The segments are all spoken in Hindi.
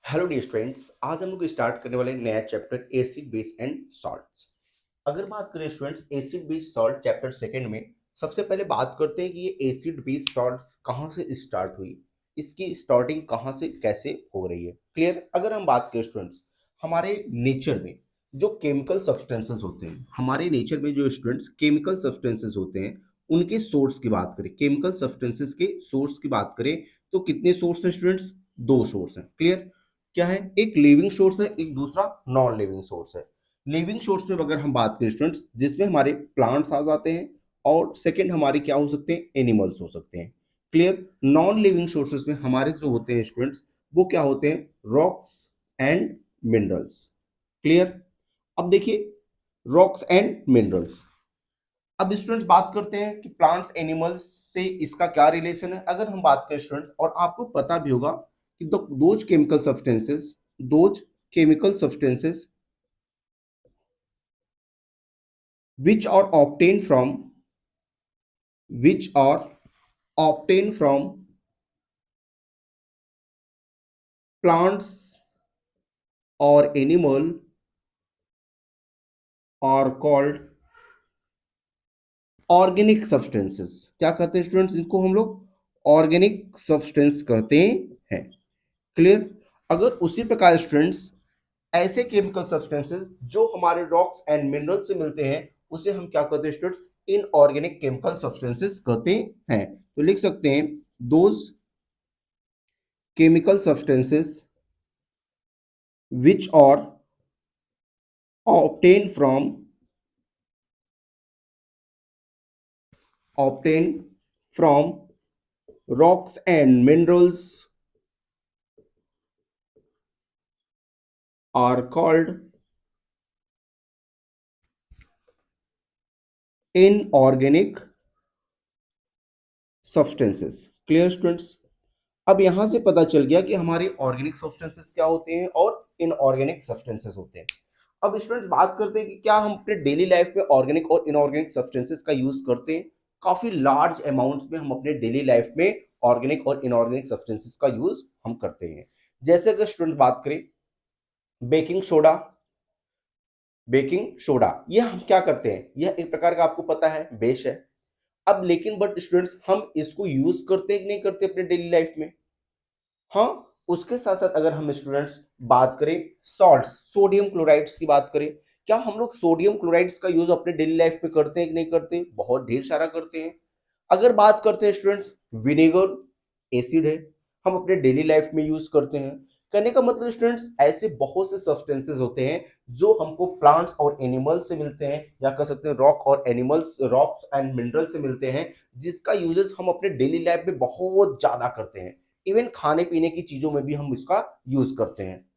हेलो डियर स्टूडेंट्स, आज हम लोग स्टार्ट करने वाले हैं नया chapter acid base and salts. अगर बात करें students acid base salt chapter second में, सबसे पहले बात करते हैं कि ये एसिड बेस सॉल्ट्स कहाँ से स्टार्ट हुई, इसकी स्टार्टिंग कहाँ से कैसे हो रही है। क्लियर। अगर हम बात करें स्टूडेंट्स, हमारे नेचर में जो केमिकल सब्सटेंसेस होते हैं, हमारे नेचर में जो स्टूडेंट्स केमिकल सब्सटेंसेस होते हैं, उनके सोर्स की बात करें, केमिकल सब्सटेंसेस के सोर्स की बात करें, तो कितने सोर्स हैं स्टूडेंट्स? दो सोर्स हैं। क्लियर। क्या है? एक लिविंग सोर्स है, एक दूसरा नॉन लिविंग सोर्स है। लिविंग सोर्स में अगर हम बात करें स्टूडेंट्स, जिसमें हमारे प्लांट्स आ जाते हैं, और सेकंड हमारे क्या हो सकते हैं? एनिमल्स हो सकते हैं। क्लियर। नॉन लिविंग सोर्सेस में हमारे जो होते हैं स्टूडेंट्स, वो क्या होते हैं? Rocks and minerals. क्लियर। अब देखिए, रॉक्स एंड मिनरल्स। अब स्टूडेंट्स बात करते हैं कि प्लांट्स एनिमल्स से इसका क्या रिलेशन है। अगर हम बात करें स्टूडेंट्स, और आपको पता भी होगा कि those chemical substances which are obtained from which are obtained from plants or animal are called organic substances. क्या कहते हैं स्टूडेंट्स? इनको हम लोग ऑर्गेनिक सब्सटेंस कहते हैं। क्लियर। अगर उसी प्रकार स्टूडेंट्स ऐसे केमिकल सब्सटेंसेस जो हमारे रॉक्स एंड मिनरल से मिलते हैं, उसे हम क्या कहते हैं स्टूडेंट्स? इनऑर्गेनिक केमिकल सब्सटेंसेस कहते हैं। तो लिख सकते हैं, those chemical substances which are obtained from rocks and minerals are called inorganic substances। Clear students. अब यहां से पता चल गया कि हमारे ऑर्गेनिक सब्सटेंसेस क्या होते हैं और इनऑर्गेनिक सब्सटेंसेस होते हैं। अब स्टूडेंट्स बात करते हैं कि क्या हम अपने डेली लाइफ में ऑर्गेनिक और इनऑर्गेनिक सब्सटेंसेस का यूज करते हैं। काफी लार्ज अमाउंट्स में हम अपने डेली लाइफ में ऑर्गेनिक और इनऑर्गेनिक सब्सटेंसेस का यूज हम करते हैं। जैसे अगर स्टूडेंट बात करें, बेकिंग सोडा, ये हम क्या करते हैं? यह एक प्रकार का, आपको पता है, बेस है। अब लेकिन बट स्टूडेंट्स, हम इसको यूज करते हैं कि नहीं करते अपने डेली लाइफ में? हाँ। उसके साथ साथ अगर हम स्टूडेंट्स बात करें सॉल्ट्स, सोडियम क्लोराइड्स की बात करें, क्या हम लोग सोडियम क्लोराइड्स का यूज अपने डेली लाइफ में करते हैं कि नहीं करते? बहुत ढेर सारा करते हैं। अगर बात करते हैं स्टूडेंट्स, विनेगर एसिड है, हम अपने डेली लाइफ में यूज करते हैं। कहने का मतलब स्टूडेंट्स, ऐसे बहुत से सब्सटेंसेस होते हैं जो हमको प्लांट्स और एनिमल्स से मिलते हैं, या कह सकते हैं रॉक्स एंड मिनरल से मिलते हैं, जिसका यूजेस हम अपने डेली लाइफ में बहुत ज्यादा करते हैं। इवन खाने पीने की चीजों में भी हम इसका यूज करते हैं।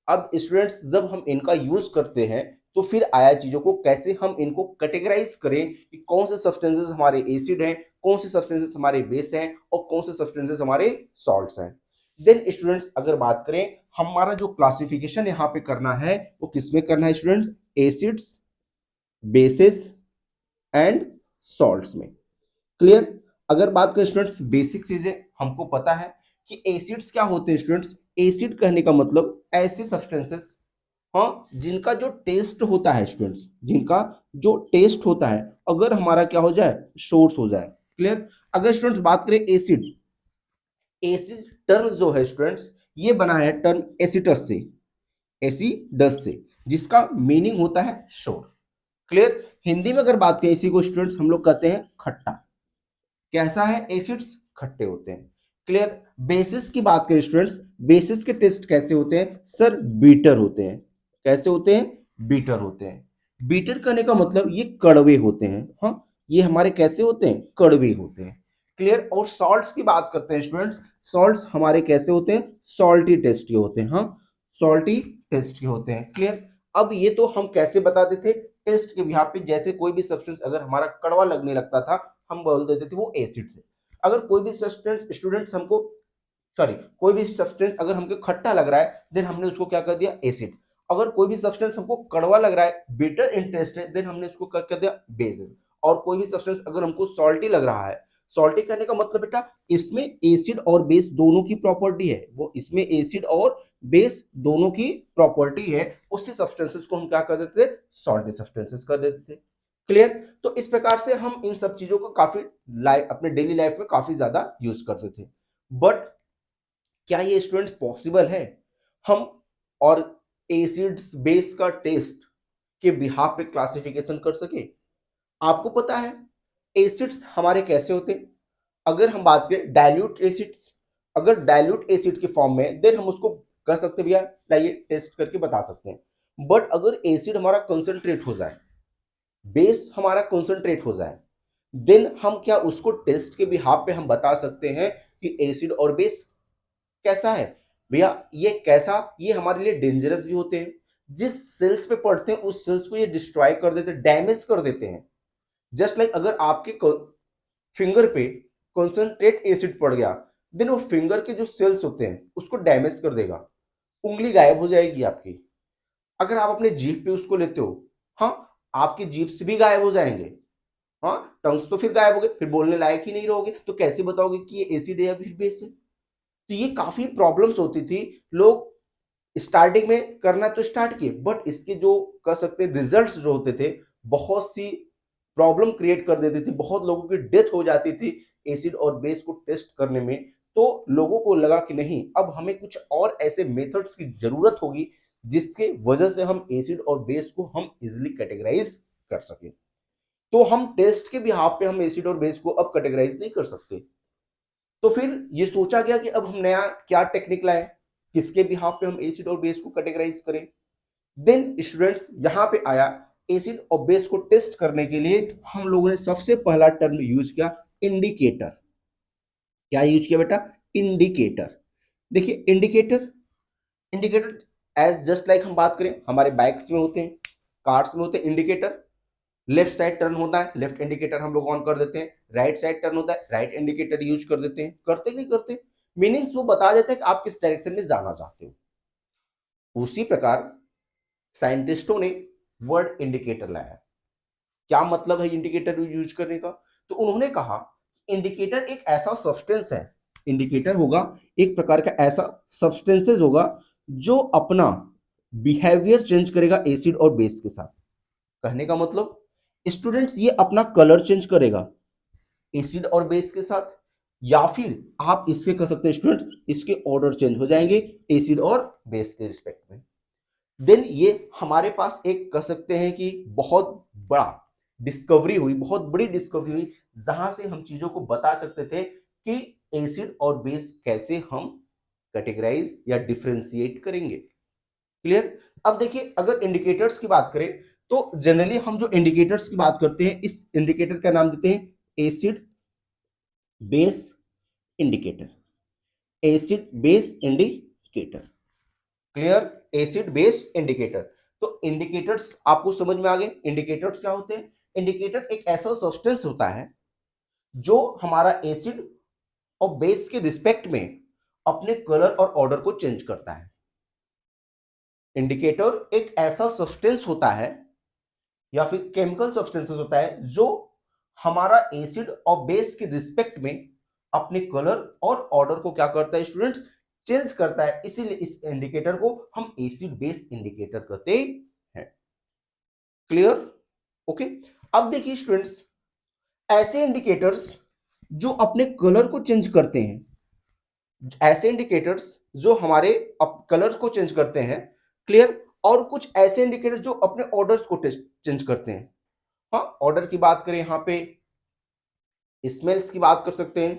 अब स्टूडेंट्स, जब हम इनका यूज करते हैं, तो फिर आया चीजों को कैसे हम इनको कैटेगराइज करें कि कौन से सब्सटेंसेस हमारे एसिड हैं, कौन से सब्सटेंसेस हमारे बेस हैं, और कौन से सब्सटेंसेस हमारे सॉल्ट्स हैं। देन स्टूडेंट्स अगर बात करें, हमारा जो क्लासिफिकेशन यहाँ पे करना है, वो किसमें करना है students? Acids, basis and salts में। क्लियर। अगर बात करें स्टूडेंट्स, बेसिक चीजें हमको पता है कि एसिड्स क्या होते हैं स्टूडेंट्स। एसिड कहने का मतलब ऐसे सब्सटेंसेस, हाँ, जिनका जो टेस्ट होता है स्टूडेंट्स, जिनका जो टेस्ट होता है, अगर हमारा क्या हो जाए? सोर्स हो जाए। क्लियर। अगर स्टूडेंट्स बात करें एसिड, एसिड टर्म जो है स्टूडेंट्स, ये बना है टर्म एसिटस से, एसिडस से, जिसका मीनिंग होता है शोर। क्लियर। हिंदी में अगर बात करें इसी को स्टूडेंट्स, हम लोग कहते हैं खट्टा। कैसा है? एसिड्स खट्टे होते हैं। क्लियर। बेसिस की बात करें स्टूडेंट्स, बेसिस के टेस्ट कैसे होते हैं सर? बीटर होते हैं। कैसे होते हैं? बीटर होते हैं। बीटर करने का मतलब ये कड़वे होते हैं। हाँ, ये हमारे कैसे होते हैं? कड़वे होते हैं। क्लियर। और सॉल्ट्स की बात करते हैं स्टूडेंट्स, सॉल्ट्स हमारे कैसे होते हैं? सॉल्टी टेस्ट के होते हैं। हाँ, सॉल्टी टेस्ट के होते हैं। क्लियर। अब ये तो हम कैसे बताते थे? टेस्ट के बिहाफ पे, जैसे कोई भी सब्सटेंस अगर हमारा कड़वा लगने लगता था, हम बोल देते थे वो एसिड से। अगर कोई भी सब्सटेंस स्टूडेंट्स हमको, सॉरी, कोई भी सब्सटेंस अगर हमको खट्टा लग रहा है, देन हमने उसको क्या कर दिया? एसिड। अगर कोई भी सब्सटेंस हमको कड़वा लग रहा है, बिटर इन टेस्ट है, देन हमने उसको क्या कर दिया? बेसिस। और कोई भी सब्सटेंस अगर हमको सॉल्टी लग रहा है, सॉल्टी कहने का मतलब बेटा इसमें एसिड और बेस दोनों की प्रॉपर्टी है, वो इसमें एसिड और बेस दोनों की प्रॉपर्टी है, उसी सब्सटेंसेस को हम क्या कर देते थे, सॉल्टी सब्सटेंसेस कर देते थे। क्लियर? तो इस प्रकार से हम इन सब चीजों को काफी अपने डेली लाइफ में काफी ज्यादा यूज करते थे। बट क्या ये स्टूडेंट्स पॉसिबल है हम और एसिड्स बेस का टेस्ट के बिहाफ पे क्लासिफिकेशन कर सके? आपको पता है एसिड्स हमारे कैसे होते हैं? अगर हम बात करें डाइल्यूट एसिड्स, अगर डाइल्यूट एसिड के फॉर्म में, देन हम उसको कर सकते भैया लाइए टेस्ट करके बता सकते हैं। बट अगर एसिड हमारा कंसंट्रेट हो जाए, बेस हमारा कंसंट्रेट हो जाए, देन हम क्या उसको टेस्ट के बिहाफ पे हम बता सकते हैं कि एसिड और बेस कैसा है? भैया ये कैसा, ये हमारे लिए डेंजरस भी होते हैं, जिस सेल्स पे पड़ते हैं उस सेल्स को ये डिस्ट्रॉय कर देते हैं, डैमेज कर देते हैं। जस्ट लाइक अगर आपके फिंगर पे कॉन्सेंट्रेट एसिड पड़ गया, देन वो फिंगर के जो सेल्स होते हैं उसको डैमेज कर देगा, उंगली गायब हो जाएगी आपकी। अगर आप अपने जीभ पे उसको लेते हो, हाँ, आपकी जीभ से भी गायब हो जाएंगे। हाँ, टंग्स तो फिर गायब हो गए, फिर बोलने लायक ही नहीं रहोगे, तो कैसे बताओगे कि ये एसिड है या फिर बेस है? तो ये काफी प्रॉब्लम्स होती थी। लोग स्टार्टिंग में करना तो स्टार्ट किए, बट इसके जो कह सकते हैं रिजल्ट्स जो होते थे, बहुत सी प्रॉब्लम क्रिएट कर देती थी, बहुत लोगों की डेथ हो जाती थी एसिड और बेस को टेस्ट करने में। तो लोगों को लगा कि नहीं, अब हमें कुछ और ऐसे मेथड्स की जरूरत होगी जिसके वजह से हम एसिड और बेस को हम इजिली कैटेगराइज कर सके। तो हम टेस्ट के बिहाफ पे हम एसिड और बेस को अब कैटेगराइज नहीं कर सकते। तो फिर ये सोचा गया कि अब हम नया क्या टेक्निक लाएं, किसके बिहाफ पे हम एसिड और बेस को कैटेगराइज करें। देन स्टूडेंट्स यहां पे आया एसिड और बेस को टेस्ट करने के लिए हम लोगों ने सबसे पहला टर्म यूज किया, इंडिकेटर। क्या यूज किया बेटा? इंडिकेटर। देखिए indicator, indicator as just like हम बात करें हमारे बाइक्स में होते हैं, कार्स में होते हैं इंडिकेटर। लेफ्ट साइड टर्न होता है, लेफ्ट इंडिकेटर हम लोग ऑन कर देते हैं, राइट साइड टर्न होता है, राइट इंडिकेटर यूज कर देते हैं। करते नहीं करते? मीनिंग्स वो बता देते हैं कि आप किस डायरेक्शन में जाना चाहते हो। उसी प्रकार साइंटिस्टों ने वर्ड इंडिकेटर लाया। क्या मतलब है इंडिकेटर यूज करने का? तो उन्होंने कहा इंडिकेटर एक ऐसा सब्सटेंस है, इंडिकेटर होगा एक प्रकार का ऐसा सब्सटेंसेस होगा जो अपना बिहेवियर चेंज करेगा एसिड और बेस के साथ। कहने का मतलब स्टूडेंट्स ये अपना कलर चेंज करेगा एसिड और बेस के साथ, या फिर आप इसके कह सकते हैं स्टूडेंट्स इसके ऑर्डर चेंज हो जाएंगे एसिड और बेस के रिस्पेक्ट में। देन ये हमारे पास एक कह सकते हैं कि बहुत बड़ा डिस्कवरी हुई, बहुत बड़ी डिस्कवरी हुई, जहां से हम चीजों को बता सकते थे कि एसिड और बेस कैसे हम कैटेगराइज या डिफरेंशिएट करेंगे। क्लियर? अब देखिए अगर इंडिकेटर्स की बात करें तो जनरली हम जो इंडिकेटर्स की बात करते हैं, इस इंडिकेटर का नाम देते हैं acid base indicator. Acid base indicator. Clear? Acid base indicator. तो इंडिकेटर्स आपको समझ में आ गए। इंडिकेटर्स क्या होते हैं? इंडिकेटर एक ऐसा सब्सटेंस होता है जो हमारा एसिड और बेस के रिस्पेक्ट में अपने कलर और ऑर्डर को चेंज करता है। इंडिकेटर एक ऐसा सब्सटेंस होता है या फिर केमिकल सब्सटेंसेस होता है जो हमारा एसिड और बेस के रिस्पेक्ट में अपने कलर और ऑर्डर को क्या करता है स्टूडेंट्स? चेंज करता है। इसीलिए इस इंडिकेटर को हम एसिड बेस इंडिकेटर कहते हैं। क्लियर? ओके। अब देखिए स्टूडेंट्स ऐसे इंडिकेटर्स जो अपने कलर को चेंज करते हैं, ऐसे इंडिकेटर्स जो हमारे कलर को चेंज करते हैं। क्लियर? और कुछ ऐसे इंडिकेटर्स जो अपने ऑर्डर्स को चेंज करते हैं। हाँ, ऑर्डर की बात करें यहां पे स्मेल्स की बात कर सकते हैं।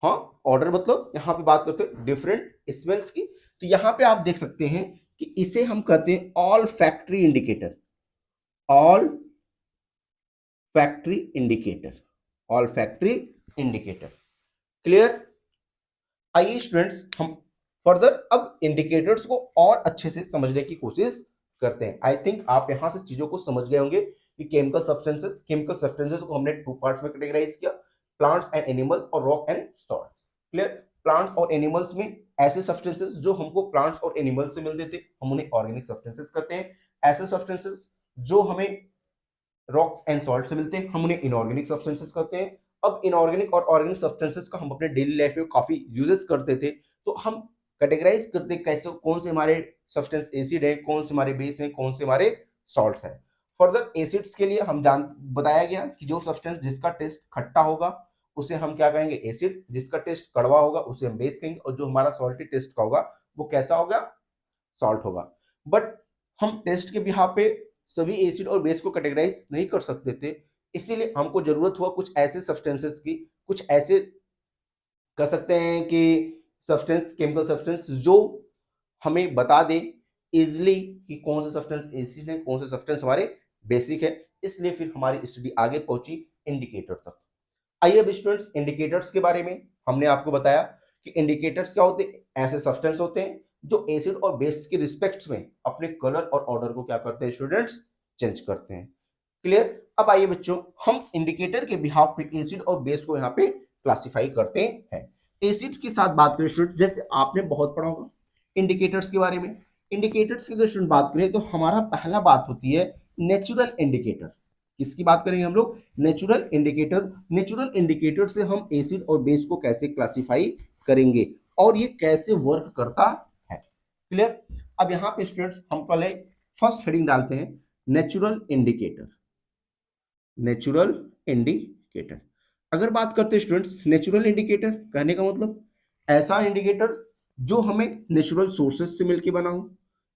हाँ, ऑर्डर मतलब यहां पे बात करते हैं डिफरेंट स्मेल्स की। तो यहां पे आप देख सकते हैं कि इसे हम कहते हैं all factory indicator. All factory indicator. All factory indicator. Clear? आइए स्टूडेंट्स हम फर्दर अब इंडिकेटर्स को और अच्छे से समझने की कोशिश करते हैं। आई थिंक आप यहां से चीजों को समझ गए होंगे कि केमिकल सब्सटेंसेस को हमने टू पार्ट्स में कैटेगराइज किया, प्लांट्स एंड एनिमल और rock and soil. Clear? Plants और एनिमल्स में ऐसे सब्सटेंसेस जो हमको प्लांट्स और एनिमल्स से मिलते थे हम उन्हें ऑर्गेनिक सब्सटेंसेस कहते हैं। ऐसे सब्सटेंसेस जो हमें रॉक्स एंड सॉल्ट से मिलते हैं हम उन्हें इनऑर्गेनिक सब्सटेंसेस कहते हैं। अब इनऑर्गेनिक और ऑर्गेनिक सब्सटेंसेस का हम अपने डेली लाइफ में काफी यूजेस करते थे, तो हम कैटेगराइज करते कैसे, कौन से हमारे सब्सटेंस एसिड है, कौन से हमारे बेस हैं, कौन से हमारे सॉल्ट्स हैं। फर्दर एसिड्स के लिए हम जान बताया गया कि जो सब्सटेंस जिसका टेस्ट खट्टा होगा उसे हम क्या कहेंगे, एसिड, जिसका टेस्ट कड़वा होगा उसे हम बेस कहेंगे, और जो हमारा सॉल्टी टेस्ट का होगा वो कैसा होगा, सॉल्ट होगा। बट हम टेस्ट के बिहाफ पे सभी एसिड और बेस को कैटेगराइज नहीं कर सकते थे, इसीलिए हमको जरूरत हुआ कुछ ऐसे सब्सटेंसेस की, कुछ ऐसे कर सकते हैं कि सब्सटेंस, केमिकल सब्सटेंस जो हमें बता दे इजिली कि कौन सा सब्सटेंस एसिड है, कौन सा सब्सटेंस हमारे बेसिक है। इसलिए फिर हमारी स्टडी आगे पहुंची इंडिकेटर तक। आइए अब स्टूडेंट्स, इंडिकेटर्स के बारे में हमने आपको बताया कि इंडिकेटर्स क्या होते हैं, ऐसे सब्सटेंस होते हैं जो एसिड और बेस के रिस्पेक्ट में अपने कलर और ऑर्डर को क्या करते हैं स्टूडेंट्स, चेंज करते हैं। क्लियर। अब आइए बच्चों, हम इंडिकेटर के बिहाफ पे एसिड और बेस को यहाँ पे क्लासिफाई करते हैं। एसिड के साथ बात करें स्टूडेंट, जैसे आपने बहुत पढ़ा होगा इंडिकेटर्स के बारे में। इंडिकेटर्स की अगर स्टूडेंट बात करें तो हमारा पहला बात होती है नेचुरल इंडिकेटर। किसकी बात करेंगे हम लोग, नेचुरल इंडिकेटर। नेचुरल इंडिकेटर से हम एसिड और बेस को कैसे क्लासिफाई करेंगे और ये कैसे वर्क करता है। क्लियर। अब यहाँ पे स्टूडेंट्स हम पहले फर्स्ट हेडिंग डालते हैं, नेचुरल इंडिकेटर। नेचुरल इंडिकेटर अगर बात करते हैं स्टूडेंट्स, नेचुरल इंडिकेटर कहने का मतलब ऐसा इंडिकेटर जो हमें नेचुरल सोर्सेस से मिलके बना हो,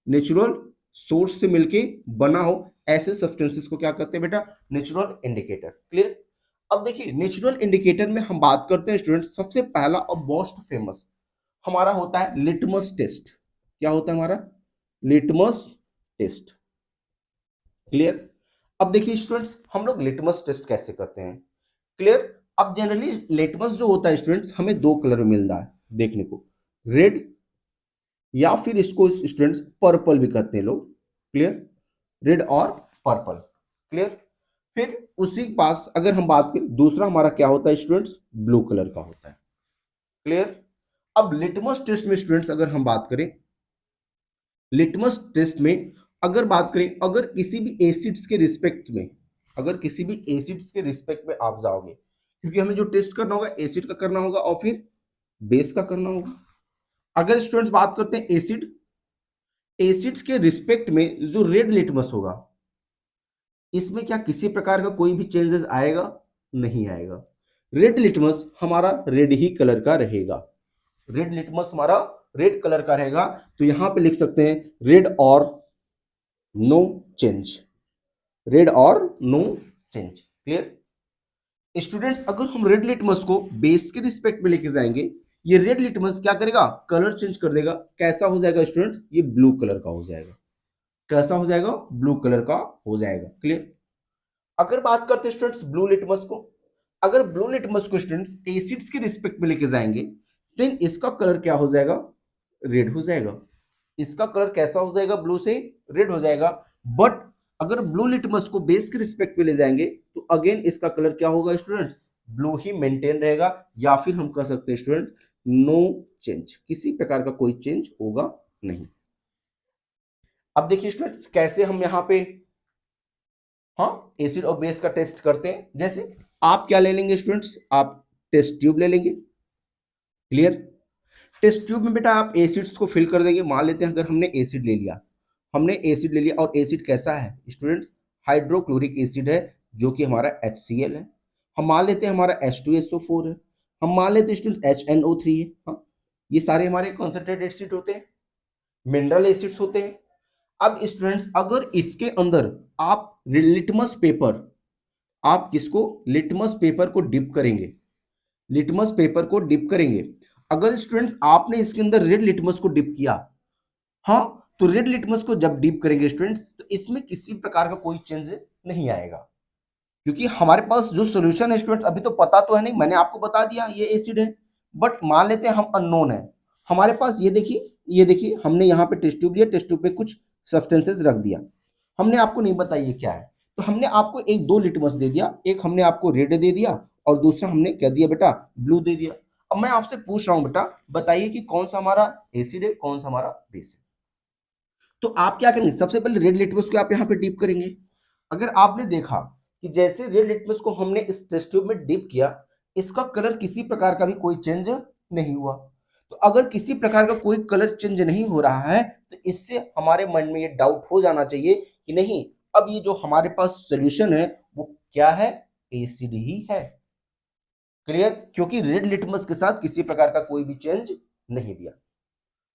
नेचुरल सोर्स से मिलके बना हो, ऐसे सब्सटेंसेस को क्या कहते हैं बेटा, नेचुरल इंडिकेटर। क्लियर। अब देखिए नेचुरल इंडिकेटर में हम बात करते हैं स्टूडेंट्स, सबसे पहला और मोस्ट फेमस हमारा होता है लिटमस टेस्ट। क्या होता है हमारा, लिटमस टेस्ट। क्लियर। अब देखिए स्टूडेंट्स, हम लोग लिटमस टेस्ट कैसे करते हैं। क्लियर। अब जनरली लिटमस जो होता है स्टूडेंट्स हमें दो कलर में मिलता है देखने को, रेड या फिर इसको स्टूडेंट्स पर्पल भी कहते हैं लोग। क्लियर, रेड और पर्पल। क्लियर। फिर उसी के पास अगर हम बात करें दूसरा हमारा क्या होता है स्टूडेंट्स, ब्लू कलर का होता है। क्लियर। अब लिटमस टेस्ट में स्टूडेंट्स अगर हम बात करें, लिटमस टेस्ट में अगर बात करें, अगर किसी भी एसिड्स के रिस्पेक्ट में, अगर किसी भी एसिड्स के रिस्पेक्ट में आप जाओगे, क्योंकि हमें जो टेस्ट करना होगा एसिड का करना होगा और फिर बेस का करना होगा। अगर स्टूडेंट्स बात करते हैं एसिड, एसिड्स के रिस्पेक्ट में जो रेड लिटमस होगा, इसमें क्या किसी प्रकार का कोई भी चेंजेस आएगा, नहीं आएगा। रेड लिटमस हमारा रेड ही कलर का रहेगा, रेड लिटमस हमारा रेड कलर का रहेगा। तो यहां पे लिख सकते हैं रेड और नो चेंज, रेड और नो चेंज। क्लियर। स्टूडेंट्स अगर हम रेड लिटमस को बेस के रिस्पेक्ट में लेके जाएंगे, ये रेड लिटमस क्या करेगा, कलर चेंज कर देगा। कैसा हो जाएगा स्टूडेंट्स, ये ब्लू कलर का हो जाएगा। कैसा हो जाएगा, ब्लू कलर का हो जाएगा। क्लियर। अगर बात करते हैं स्टूडेंट्स ब्लू लिटमस को, अगर ब्लू लिटमस को स्टूडेंट्स एसिड्स के रिस्पेक्ट में लेके जाएंगे, देन इसका कलर क्या हो जाएगा, रेड हो जाएगा। इसका कलर कैसा हो जाएगा, ब्लू से रेड हो जाएगा। बट अगर ब्लू लिटमस को बेस के रिस्पेक्ट में ले जाएंगे तो अगेन इसका कलर क्या होगा स्टूडेंट्स, ब्लू ही मेंटेन रहेगा, या फिर हम कह सकते हैं स्टूडेंट नो चेंज, किसी प्रकार का कोई चेंज होगा नहीं। अब देखिए स्टूडेंट्स कैसे हम यहाँ पे हाँ एसिड और बेस का टेस्ट करते हैं। जैसे आप क्या ले लेंगे स्टूडेंट्स, आप टेस्ट ट्यूब ले लेंगे। क्लियर। टेस्ट ट्यूब में बेटा आप एसिड्स को फिल कर देंगे। मान लेते हैं अगर हमने एसिड ले लिया, हमने एसिड ले लिया और एसिड कैसा है स्टूडेंट्स, हाइड्रोक्लोरिक एसिड है जो कि हमारा HCl है। हम मान लेते हैं हमारा H2SO4 है। हम मान लेते हैं स्टूडेंट्स HNO3 है। हाँ, ये सारे हमारे कंसंट्रेटेड एसिड होते हैं, मिनरल एसिड्स होते हैं। अब स्टूडेंट्स अगर इसके अंदर आप लिटमस पेपर, आप किसको, लिटमस पेपर को डिप करेंगे, लिटमस पेपर को डिप करेंगे। अगर स्टूडेंट्स आपने इसके अंदर रेड लिटमस को डिप किया, हाँ, तो रेड लिटमस को जब डिप करेंगे स्टूडेंट्स तो इसमें किसी प्रकार का कोई चेंज नहीं आएगा, क्योंकि हमारे पास जो सोल्यूशन है स्टूडेंट्स अभी तो पता तो है नहीं, मैंने आपको बता दिया ये एसिड है, बट मान लेते हैं हम अननोन है हमारे पास। ये देखिए, ये देखिए हमने यहाँ पे टेस्ट ट्यूब लिया, टेस्ट ट्यूब पे कुछ सब्सटेंसेस रख दिया, हमने आपको नहीं बताया ये क्या है, तो हमने आपको एक दो लिटमस दे दिया, एक हमने आपको रेड दे दिया और दूसरा हमने क्या दिया बेटा, ब्लू दे दिया। अब मैं आपसे पूछ रहा हूं बेटा, बताइए कि कौन सा हमारा एसिड है, कौन सा हमारा बेस है। तो आप क्या करेंगे, सबसे पहले रेड लिटमस को आप यहाँ पे डिप करेंगे। अगर आपने देखा कि जैसे रेड लिटमस को हमने इस टेस्ट ट्यूब में डिप किया, इसका कलर किसी प्रकार का भी कोई चेंज नहीं हुआ। तो अगर किसी प्रकार का कोई कलर चेंज नहीं हो रहा है तो इससे हमारे मन में ये डाउट हो जाना चाहिए कि नहीं, अब ये जो हमारे पास सॉल्यूशन है वो क्या है, एसिड ही है। क्लियर? क्योंकि रेड लिटमस के साथ किसी प्रकार का कोई भी चेंज नहीं दिया,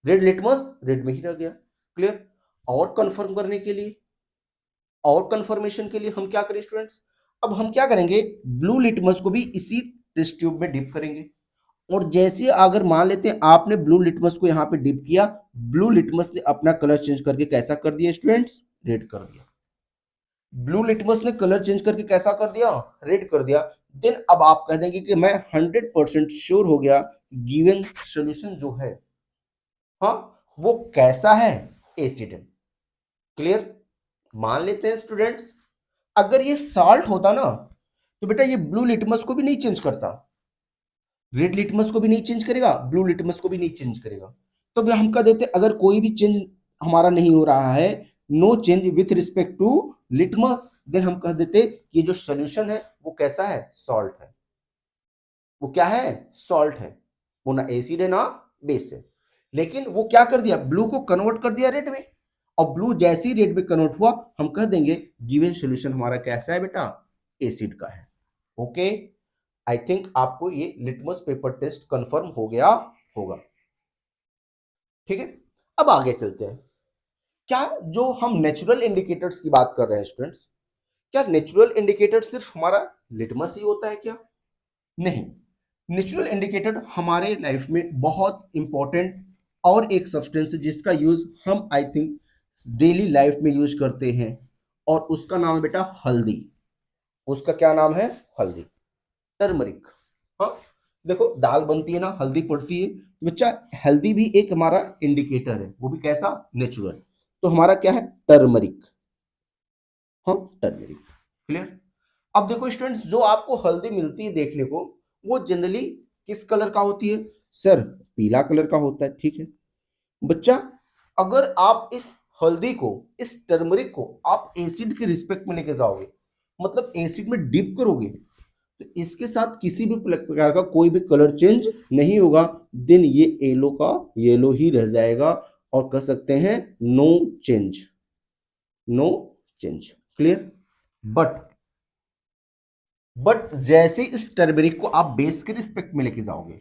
रेड लिटमस रेड में ही रह गया। क्लियर? और कंफर्म करने के लिए, और कंफर्मेशन के लिए हम क्या करें स्टूडेंट्स, अब हम क्या करेंगे, ब्लू लिटमस को भी इसी टेस्ट ट्यूब में डिप करेंगे। और जैसे अगर मान लेते हैं आपने ब्लू लिटमस को यहाँ पे डिप किया, ब्लू लिटमस ने अपना कलर चेंज करके कैसा कर दिया स्टूडेंट्स, रेड कर दिया। ब्लू लिटमस ने कलर चेंज करके कैसा कर दिया, रेड कर दिया। देन अब आप कह देंगे कि मैं 100% श्योर हो गया गिवन सॉल्यूशन जो है, हाँ, वो कैसा है, एसिड है। क्लियर? मान लेते हैं स्टूडेंट्स, अगर ये साल्ट होता ना तो बेटा ये ब्लू लिटमस को भी नहीं चेंज करता, रेड लिटमस को भी नहीं चेंज करेगा, ब्लू लिटमस को भी नहीं चेंज करेगा। तो हम कह देते अगर कोई भी चेंज हमारा नहीं हो रहा है, no change with respect to litmus, then हम कह देते ये जो सोल्यूशन है वो कैसा है, सॉल्ट है। वो क्या है, सॉल्ट है। वो ना एसिड है ना बेस है। लेकिन वो क्या कर दिया, ब्लू को कन्वर्ट कर दिया रेड में, और ब्लू जैसे ही रेड में कन्वर्ट हुआ हम कह देंगे गिवन सॉल्यूशन हमारा कैसा है बेटा, एसिड का है। ओके, आई थिंक आपको ये लिटमस पेपर टेस्ट कंफर्म हो गया होगा। ठीक है, अब आगे चलते हैं। क्या जो हम नेचुरल इंडिकेटर्स की बात कर रहे हैं स्टूडेंट्स, क्या नेचुरल इंडिकेटर सिर्फ हमारा लिटमस ही होता है क्या, नहीं। नेचुरल इंडिकेटर हमारे लाइफ में बहुत इंपॉर्टेंट और एक सब्सटेंस है जिसका यूज हम आई थिंक डेली लाइफ में यूज करते हैं, और उसका नाम है बेटा हल्दी। उसका क्या नाम है, हल्दी, टर्मरिक। हाँ, देखो दाल बनती है ना, हल्दी पड़ती है, तो बच्चा हल्दी भी एक हमारा इंडिकेटर है, वो भी कैसा, नेचुरल। तो हमारा क्या है, टर्मरिक। हाँ, टर्मरिक। क्लियर? अब देखो स्टूडेंट्स, जो आपको हल्दी मिलती है देखने को, वो जनरली किस कलर का होती है, सर पीला कलर का होता है। ठीक है बच्चा, अगर आप इस हल्दी को, इस टर्मरिक को आप एसिड के रिस्पेक्ट में लेके जाओगे, मतलब एसिड में डिप करोगे, तो इसके साथ किसी भी प्रकार का कोई भी कलर चेंज नहीं होगा। देन ये येलो का येलो ही रह जाएगा, और कह सकते हैं no change, no change. Clear? But जैसे इस टर्मरिक को आप बेस के रिस्पेक्ट में लेके जाओगे,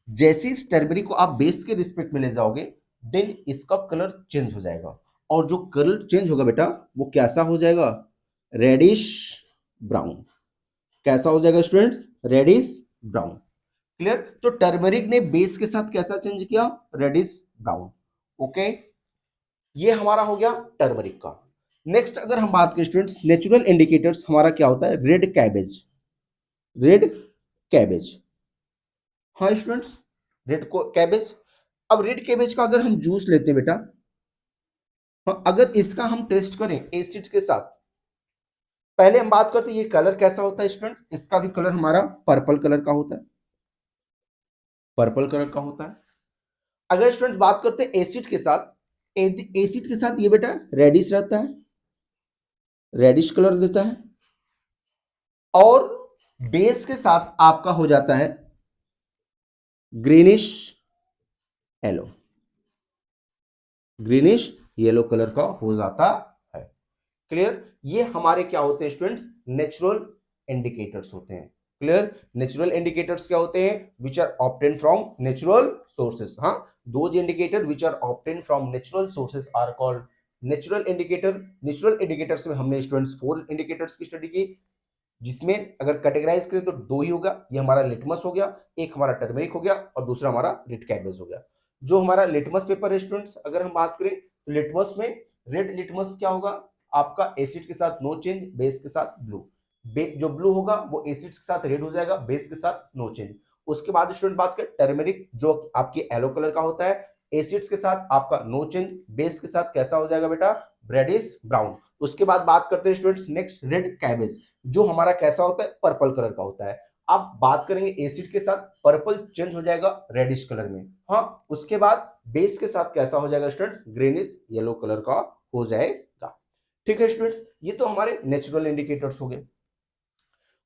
जैसे इस टर्मरिक को आप बेस के रिस्पेक्ट में ले जाओगे, देन इसका कलर चेंज हो जाएगा। और जो कलर चेंज होगा बेटा वो कैसा हो जाएगा, रेडिश ब्राउन। कैसा हो जाएगा स्टूडेंट्स, रेडिश ब्राउन। क्लियर? तो टर्मरिक ने बेस के साथ कैसा चेंज किया, रेडिश ब्राउन। ओके, ये हमारा हो गया टर्मरिक का। नेक्स्ट अगर हम बात करें स्टूडेंट्स, नेचुरल इंडिकेटर्स हमारा क्या होता है, रेड कैबेज, रेड कैबेज। हाँ स्टूडेंट्स, रेड को कैबेज। अब रेड कैबेज का अगर हम जूस लेते हैं बेटा, हाँ, अगर इसका हम टेस्ट करें एसिड के साथ, पहले हम बात करते हैं ये कलर कैसा होता है स्टूडेंट, इसका भी कलर हमारा पर्पल कलर का होता है, पर्पल कलर का होता है। अगर स्टूडेंट बात करते हैं एसिड के साथ, एसिड के साथ ये बेटा रेडिश रहता है, रेडिश कलर देता है। और बेस के साथ आपका हो जाता है greenish yellow, greenish yellow colour का हो जाता है। क्लियर? ये हमारे क्या होते हैं स्टूडेंट्स, नेचुरल इंडिकेटर्स होते हैं। क्लियर? नेचुरल इंडिकेटर्स क्या होते हैं, which are obtain from natural sources. हाँ, those indicator which are obtain from natural sources are called natural indicator. Natural indicators में हमने स्टूडेंट्स 4 इंडिकेटर्स की स्टडी की, जिसमें अगर कैटेगराइज करें तो 2 ही होगा, ये हमारा लिटमस हो गया, एक हमारा टर्मरिक हो गया, और दूसरा हमारा रेड कैबेज हो गया। जो हमारा लिटमस पेपर है स्टूडेंट्स, अगर हम बात करें तो लिटमस में रेड लिटमस क्या होगा, आपका एसिड के साथ नो चेंज, बेस के साथ ब्लू। जो ब्लू होगा वो एसिड के साथ रेड हो जाएगा, बेस के साथ नो चेंज। उसके बाद स्टूडेंट बात करें टर्मरिक, जो आपकी येलो कलर का होता है, एसिड्स के साथ आपका नो चेंज, बेस के साथ कैसा हो जाएगा बेटा, रेडिश ब्राउन। उसके बाद बात करते हैं स्टूडेंट्स नेक्स्ट रेड कैबेज, जो हमारा कैसा होता है, पर्पल कलर का होता है। अब बात करेंगे एसिड के साथ, पर्पल चेंज हो जाएगा रेडिश कलर में। हाँ, उसके बाद बेस के साथ कैसा हो जाएगा स्टूडेंट्स, ग्रीनिश येलो कलर का हो जाएगा। ठीक है स्टूडेंट्स, ये तो हमारे नेचुरल इंडिकेटर्स हो गए।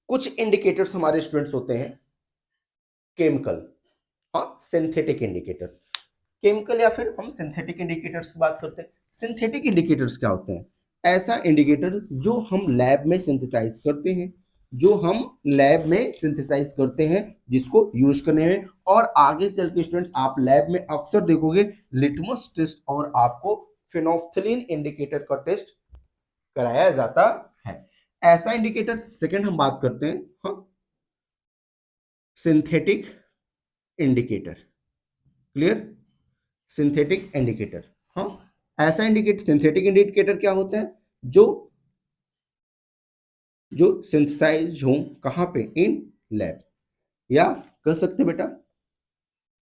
कुछ इंडिकेटर्स हमारे स्टूडेंट्स होते हैं केमिकल, हाँ, सिंथेटिक इंडिकेटर। केमिकल या फिर हम सिंथेटिक इंडिकेटर्स की बात करते हैं। सिंथेटिक इंडिकेटर्स क्या होते हैं? ऐसा इंडिकेटर जो हम लैब में सिंथेसाइज करते हैं, जो हम लैब में सिंथेसाइज करते हैं, जिसको यूज करने में, और आगे चल के स्टूडेंट्स आप लैब में अक्सर देखोगे लिटमस टेस्ट और आपको फिनोल्फ्थलीन इंडिकेटर का टेस्ट कराया जाता है। ऐसा इंडिकेटर सेकंड हम बात करते हैं, हाँ, synthetic indicator. Clear? Synthetic indicator, हाँ, ऐसा इंडिकेटर, सिंथेटिक इंडिकेटर क्या होता है? जो जो सिंथेसाइज हो कहां पे? इन लैब, या कह सकते बेटा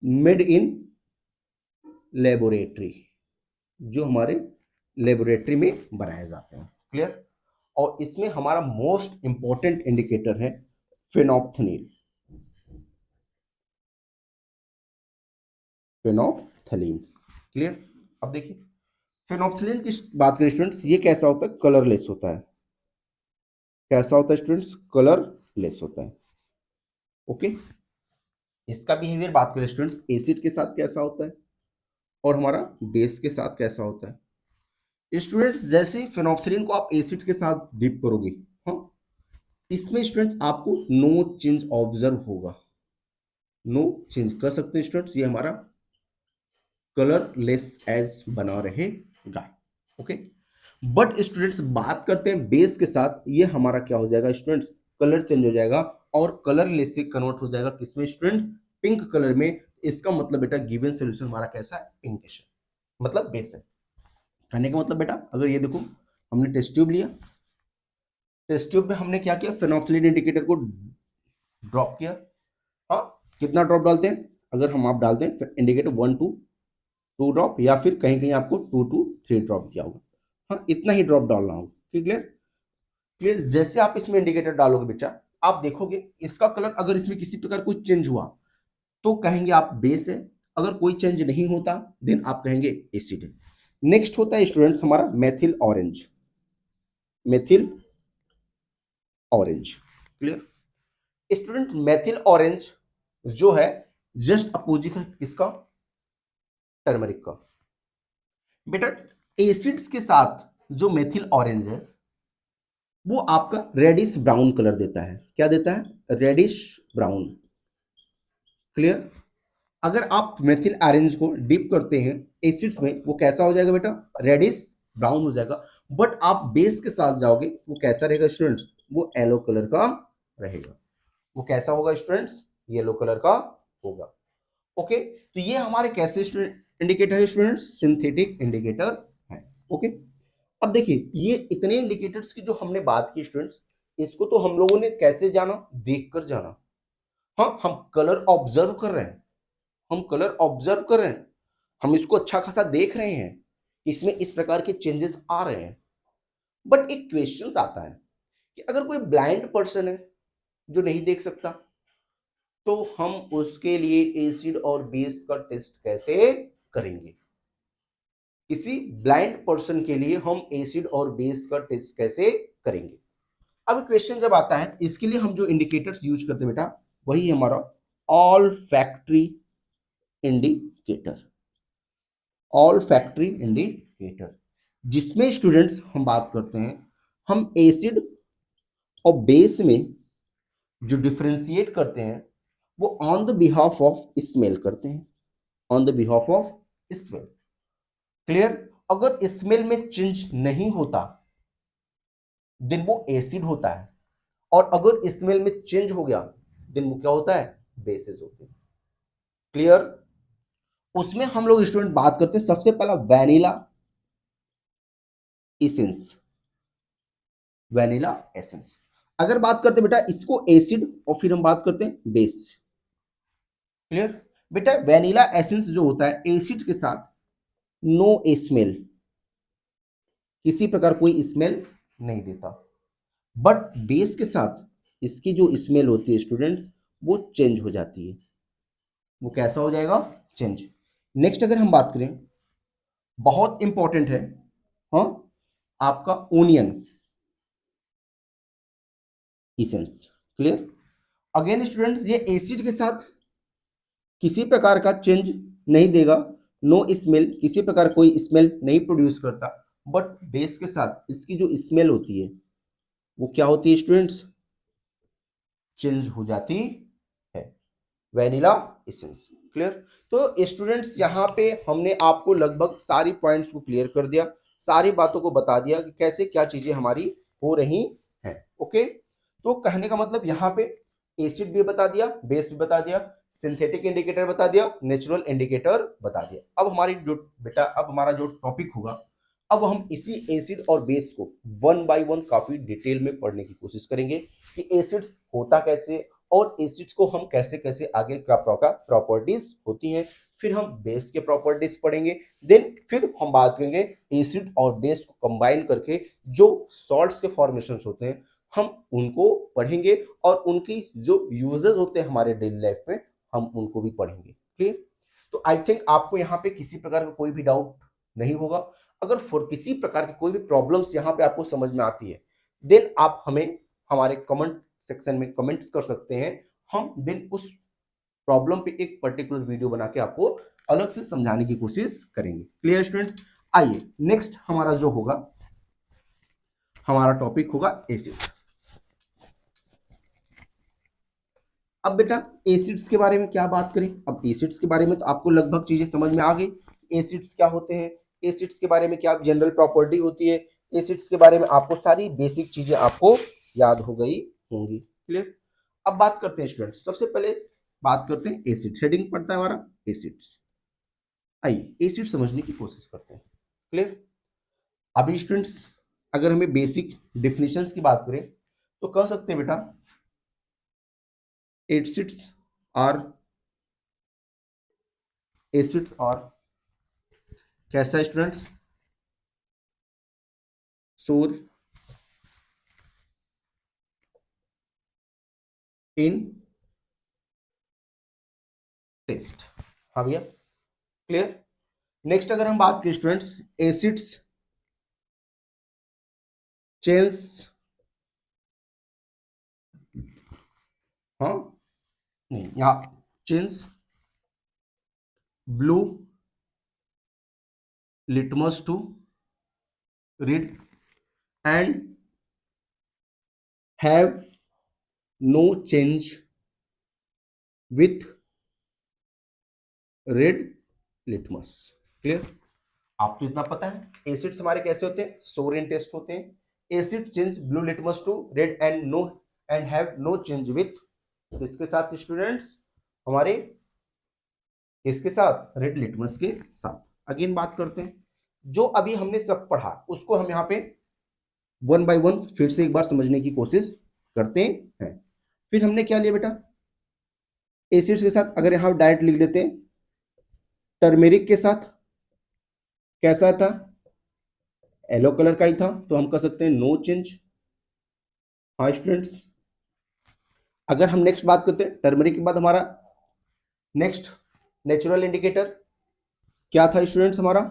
मेड इन लेबोरेटरी, जो हमारे लेबोरेटरी में बनाए जाते हैं। क्लियर? और इसमें हमारा मोस्ट इंपॉर्टेंट इंडिकेटर है फिनोप्थलीन। Phenolphthalein, clear? अब देखिए फिनोप्थलीन की बात करें स्टूडेंट्स, ये कैसा होता है? कलरलेस होता है। कैसा होता है स्टूडेंट्स? कलरलेस होता है। ओके, इसका बिहेवियर बात करें स्टूडेंट्स, एसिड के साथ कैसा होता है और हमारा बेस के साथ कैसा होता है। स्टूडेंट्स जैसे फिनोप्थलीन को आप एसिड के साथ डिप करोगे, हाँ, इसमें स्टूडेंट्स आपको नो चेंज ऑब्जर्व होगा। नो चेंज कर सकते हैं स्टूडेंट्स, ये हमारा कलरलेस एज बना रहेगा। ओके, बट स्टूडेंट्स बात करते हैं बेस के साथ, ये हमारा क्या हो जाएगा स्टूडेंट्स? कलर चेंज हो जाएगा और कलरलेस से कन्वर्ट हो जाएगा किसमें स्टूडेंट्स? पिंक कलर में। इसका मतलब बेटा गिवन सॉल्यूशन हमारा कैसा है? पिंकिश है, मतलब बेस है। कहने का मतलब बेटा, अगर ये देखो हमने टेस्ट ट्यूब लिया, टेस्ट ट्यूब में हमने क्या किया? फिनोल्फ्थलीन इंडिकेटर को ड्रॉप किया। हाँ, कितना ड्रॉप डालते हैं? अगर हम आप डालते हैं इंडिकेटर 1 to 2 ड्रॉप, या फिर कहीं कहीं आपको 2 to 3 ड्रॉप दिया होगा। हाँ, इतना ही ड्रॉप डालना होगा। क्लियर? क्लियर? जैसे आप इसमें इंडिकेटर डालोगे बेटा, आप देखोगे इसका कलर अगर इसमें किसी प्रकार कोई चेंज हुआ तो कहेंगे आप बेस है, अगर कोई चेंज नहीं होता देन आप कहेंगे एसिड है। नेक्स्ट होता है स्टूडेंट्स हमारा methyl orange. Methyl orange, clear? Student methyl orange जो है जस्ट अपोजिट है किसका? टर्मरिक का। बेटा एसिड्स के साथ जो मेथिल ऑरेंज है वो आपका रेडिश ब्राउन कलर देता है। क्या देता है? Reddish brown. क्लियर? अगर आप मेथिल ऑरेंज को डिप करते हैं एसिड्स में, वो कैसा हो जाएगा बेटा? रेडिश ब्राउन हो जाएगा। बट आप बेस के साथ जाओगे, वो कैसा रहेगा स्टूडेंट्स? वो येलो कलर का रहेगा। वो कैसा होगा स्टूडेंट्स? येलो कलर का होगा। ओके, तो ये हमारे कैसे इंडिकेटर है स्टूडेंट्स? सिंथेटिक इंडिकेटर है। ओके, अब देखिए ये इतने इंडिकेटर्स की जो हमने बात की स्टूडेंट्स, इसको तो हम लोगों ने कैसे जाना? देखकर जाना। हाँ, हम कलर ऑब्जर्व कर रहे हैं, हम कलर ऑब्जर्व कर रहे हैं, हम इसको अच्छा खासा देख रहे हैं, इसमें इस प्रकार के चेंजेस आ रहे हैं। बट एक क्वेश्चन आता है कि अगर कोई ब्लाइंड पर्सन है जो नहीं देख सकता, तो हम उसके लिए एसिड और बेस का टेस्ट कैसे करेंगे? किसी ब्लाइंड पर्सन के लिए हम एसिड और बेस का टेस्ट कैसे करेंगे? अब क्वेश्चन जब आता है, इसके लिए हम जो इंडिकेटर्स यूज करते हैं बेटा, वही हमारा all factory indicator. All factory indicator, जिसमें स्टूडेंट्स हम बात करते हैं, हम एसिड और बेस में जो डिफरेंशिएट करते हैं वो on the behalf of smell करते हैं। On the behalf of smell. Clear? अगर स्मेल में चेंज नहीं होता देन वो एसिड होता है, और अगर स्मेल में चेंज हो गया देन वो क्या होता है? बेसिस होते हैं। क्लियर? उसमें हम लोग स्टूडेंट बात करते हैं सबसे पहला वैनिला एसेंस। वैनिला एसेंस अगर बात करते हैं बेटा, इसको एसिड और फिर हम बात करते हैं बेस। क्लियर? बेटा वैनिला एसेंस जो होता है एसिड के साथ नो स्मेल, किसी प्रकार कोई स्मेल नहीं देता। बट बेस के साथ इसकी जो स्मेल होती है स्टूडेंट्स, वो चेंज हो जाती है। वो कैसा हो जाएगा? चेंज। नेक्स्ट अगर हम बात करें, बहुत इंपॉर्टेंट है, हाँ, आपका onion essence. Clear. Again students, ये एसिड के साथ किसी प्रकार का चेंज नहीं देगा, नो स्मेल, किसी प्रकार कोई स्मेल नहीं प्रोड्यूस करता। बट बेस के साथ इसकी जो स्मेल होती है वो क्या होती है स्टूडेंट्स, चेंज हो जाती है, वैनिला एसेंस। क्लियर। तो स्टूडेंट्स यहाँ पे हमने आपको लगभग सारी पॉइंट्स को क्लियर कर दिया, सारी बातों को बता दिया कि कैसे क्या चीजें हमारी हो रही हैं। ओके, तो कहने का मतलब यहाँ पे एसिड भी बता दिया, बेस भी बता दिया, सिंथेटिक इंडिकेटर बता दिया, नेचुरल इंडिकेटर बता दिया। अब हमारी जो बेटा, अब हमारा जो टॉपिक होगा, अब हम इसी एसिड और बेस को वन बाय वन काफी डिटेल में पढ़ने की कोशिश करेंगे कि एसिड्स होता कैसे, और एसिड्स को हम कैसे कैसे आगे क्या प्रॉपर्टीज होती हैं, फिर हम बेस के प्रॉपर्टीज पढ़ेंगे, देन फिर हम बात करेंगे एसिड और बेस को कंबाइन करके जो सॉल्ट्स के फॉर्मेशंस होते हैं हम उनको पढ़ेंगे, और उनकी जो यूजेस होते हैं हमारे डेली लाइफ में हम उनको भी पढ़ेंगे। क्लियर। तो आई थिंक आपको यहाँ पे किसी प्रकार का कोई भी डाउट नहीं होगा। अगर फॉर किसी प्रकार की कोई भी प्रॉब्लम्स यहाँ पे आपको समझ में आती है, देन आप हमें हमारे कमेंट सेक्शन में कमेंट्स कर सकते हैं, हम देन उस प्रॉब्लम पे एक पर्टिकुलर वीडियो बना के आपको अलग से समझाने की कोशिश करेंगे। Clear students. आइए नेक्स्ट हमारा जो होगा, हमारा टॉपिक होगा एसिड। अब बेटा एसिड्स के बारे में क्या बात करें, अब एसिड्स के बारे में तो आपको लगभग चीजें समझ में आ गई, एसिड्स क्या होते हैं, एसिड्स के बारे में क्या जनरल प्रॉपर्टी होती है, एसिड्स के बारे में आपको सारी बेसिक चीजें आपको याद हो गई होंगी। क्लियर। अब बात करते हैं स्टूडेंट्स, सबसे पहले बात करते हैं एसिड, हेडिंग पड़ता है हमारा एसिड्स। आइए एसिड समझने की कोशिश करते हैं। क्लियर। अभी स्टूडेंट्स अगर हमें बेसिक डिफिनेशंस की बात करें तो कह सकते हैं बेटा एसिड्स और कैसा स्टूडेंट्स, सोर इन टेस्ट। हाँ भैया, क्लियर। नेक्स्ट अगर हम बात करें स्टूडेंट्स, एसिड्स चेंज, हाँ नहीं यहाँ change blue litmus to red and have no change with red litmus. Clear. आप तो इतना पता है एसिड्स हमारे कैसे होते हैं, सोर इन टेस्ट होते हैं। Acid change blue litmus to red and have no change with, इसके साथ स्टूडेंट्स हमारे, इसके साथ रेड लिटमस के साथ। अगेन बात करते हैं, जो अभी हमने सब पढ़ा उसको हम यहाँ पे वन बाय वन फिर से एक बार समझने की कोशिश करते हैं। फिर हमने क्या लिया बेटा, एसिड्स के साथ अगर यहाँ डायरेक्ट लिख देते हैं, टर्मेरिक के साथ कैसा था, येलो कलर का ही था, तो हम कह सकते हैं नो चेंज। हाँ स्टूडेंट्स, अगर हम नेक्स्ट बात करते हैं टर्मरिक के बाद हमारा नेक्स्ट नेचुरल इंडिकेटर क्या था स्टूडेंट्स हमारा,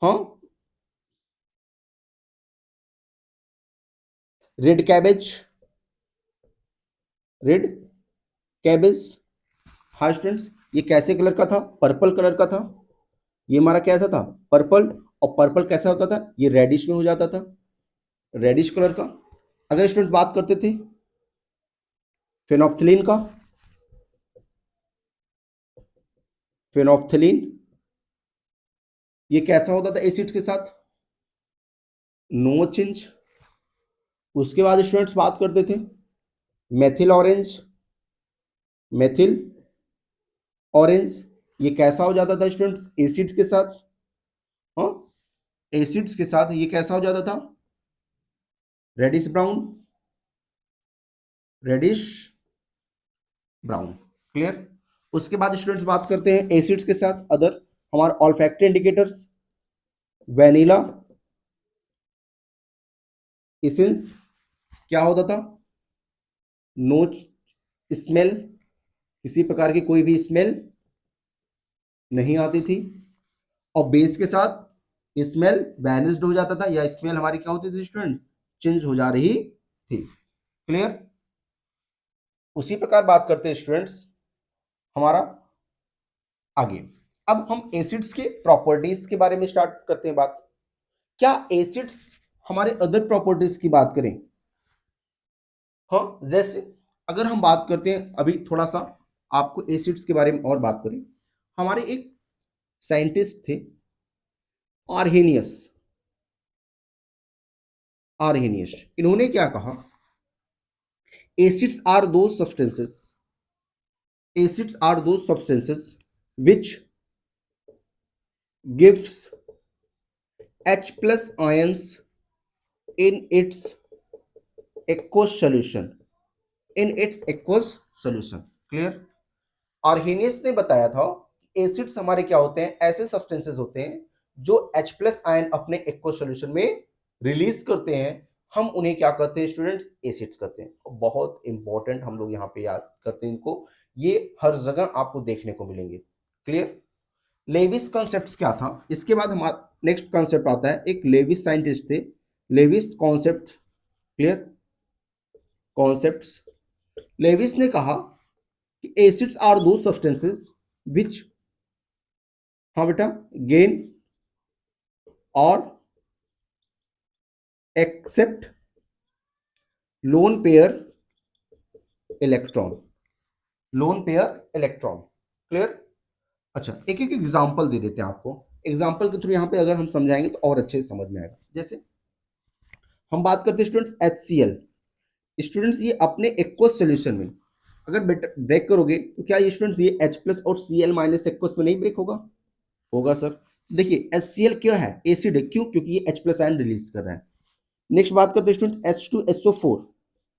हाँ रेड कैबेज, रेड कैबेज। हाँ स्टूडेंट्स, ये कैसे कलर का था, पर्पल कलर का था, ये हमारा कैसा था पर्पल, और पर्पल कैसा होता था, ये रेडिश में हो जाता था, रेडिश कलर का। अगर स्टूडेंट बात करते थे फेनोप्थलीन का, फेनोप्थलीन ये कैसा होता था एसिड के साथ, नो चेंज। उसके बाद स्टूडेंट्स बात करते थे मेथिल ऑरेंज, मेथिल ऑरेंज ये कैसा हो जाता था स्टूडेंट्स एसिड्स के साथ, हाँ एसिड्स के साथ ये कैसा हो जाता था, reddish brown, reddish brown. Clear. उसके बाद स्टूडेंट्स बात करते हैं एसिड्स के साथ अदर हमारे ऑल्फैक्टरी इंडिकेटर्स, वैनिला एसेंस क्या होता था, नो स्मेल, किसी प्रकार की कोई भी स्मेल नहीं आती थी, और बेस के साथ स्मेल बैनिस्ड हो जाता था, या स्मेल हमारी क्या होती थी स्टूडेंट, चेंज हो जा रही थी। क्लियर। उसी प्रकार बात करते हैं स्टूडेंट्स हमारा आगे। अब हम एसिड्स के प्रॉपर्टीज के बारे में स्टार्ट करते हैं बात। क्या एसिड्स हमारे अदर प्रॉपर्टीज की बात करें? हाँ, जैसे अगर हम बात करते हैं अभी थोड़ा सा आपको एसिड्स के बारे में और बात करें। हमारे एक साइंटिस्ट थे आर्हेनियस। आर्हेनियस इन्होंने क्या कहा? एसिड्स आर दो substances, acids are those substances which gives H plus ions in its aqueous solution, in its aqueous solution। Clear? Arrhenius ने बताया था एसिड्स हमारे क्या होते हैं? ऐसे सब्सटेंसेस होते हैं जो H प्लस आयन अपने एक्वस सॉल्यूशन में रिलीज करते हैं। हम उन्हें क्या कहते हैं स्टूडेंट्स? एसिड्स कहते हैं। बहुत इंपॉर्टेंट, हम लोग यहाँ पे याद करते हैं इनको, ये हर जगह आपको देखने को मिलेंगे। क्लियर? लेविस कॉन्सेप्ट क्या था? इसके बाद हमारा नेक्स्ट कॉन्सेप्ट आता है, एक लेविस साइंटिस्ट थे, Lewis concept. Clear? Concepts. Lewis ने कहा कि एसिड्स आर दो सब्सटेंसेस विच, हाँ बेटा, गेन और accept lone pair electron. Lone pair electron. Clear? अच्छा, एक एक एग्जांपल दे देते हैं आपको। एग्जांपल के थ्रू यहां पे अगर हम समझाएंगे तो और अच्छे से समझ में आएगा। जैसे हम बात करते हैं स्टूडेंट्स HCl। स्टूडेंट्स ये अपने एक्वस सॉल्यूशन में अगर ब्रेक करोगे तो क्या ये स्टूडेंट्स ये H प्लस और Cl माइनस एक्वस में नहीं ब्रेक होगा? होगा सर। देखिए HCl क्या है? एसिड है। क्यों? क्योंकि ये H प्लस आयन रिलीज कर रहा है। नेक्स्ट बात करते हैं स्टूडेंट H2SO4।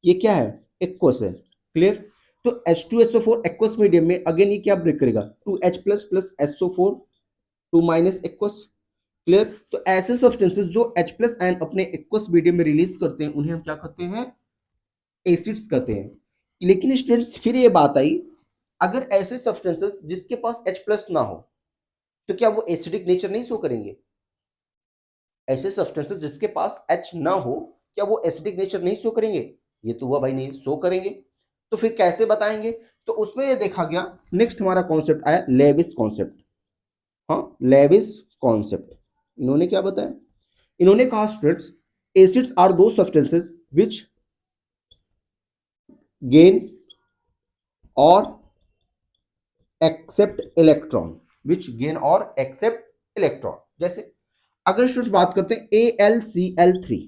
ये क्या है? एक्वस है। क्लियर? तो H2SO4 एक्वस मीडियम में अगेन ये क्या ब्रेक करेगा? 2H plus plus SO4 2 minus aqueous. Clear? तो ऐसे सब्सटेंसेस जो H प्लस आयन अपने एक्वस मीडियम में रिलीज करते हैं उन्हें हम क्या कहते हैं? एसिड्स कहते हैं। लेकिन स्टूडेंट्स फिर ये बात आई, अगर ऐसे सब्सटेंसेस जिसके पास H प्लस ना हो तो क्या वो एसिडिक नेचर नहीं शो करेंगे? ऐसे सब्सटेंसेस जिसके पास H ना हो क्या वो एसिडिक नेचर नहीं शो करेंगे? ये तो हुआ भाई, नहीं शो करेंगे। तो फिर कैसे बताएंगे? तो उसमें ये देखा गया, नेक्स्ट हमारा कॉन्सेप्ट आया लेविस कॉन्सेप्ट। हाँ, लेविस कॉन्सेप्ट। इन्होंने क्या बताया? इन्होंने कहा स्टूडेंट्स एसिड्स आर दो सब्सटेंसेस विच गेन और एक्सेप्ट इलेक्ट्रॉन, विच गेन और एक्सेप्ट इलेक्ट्रॉन। जैसे अगर स्टूडेंट्स बात करते हैं AlCl3,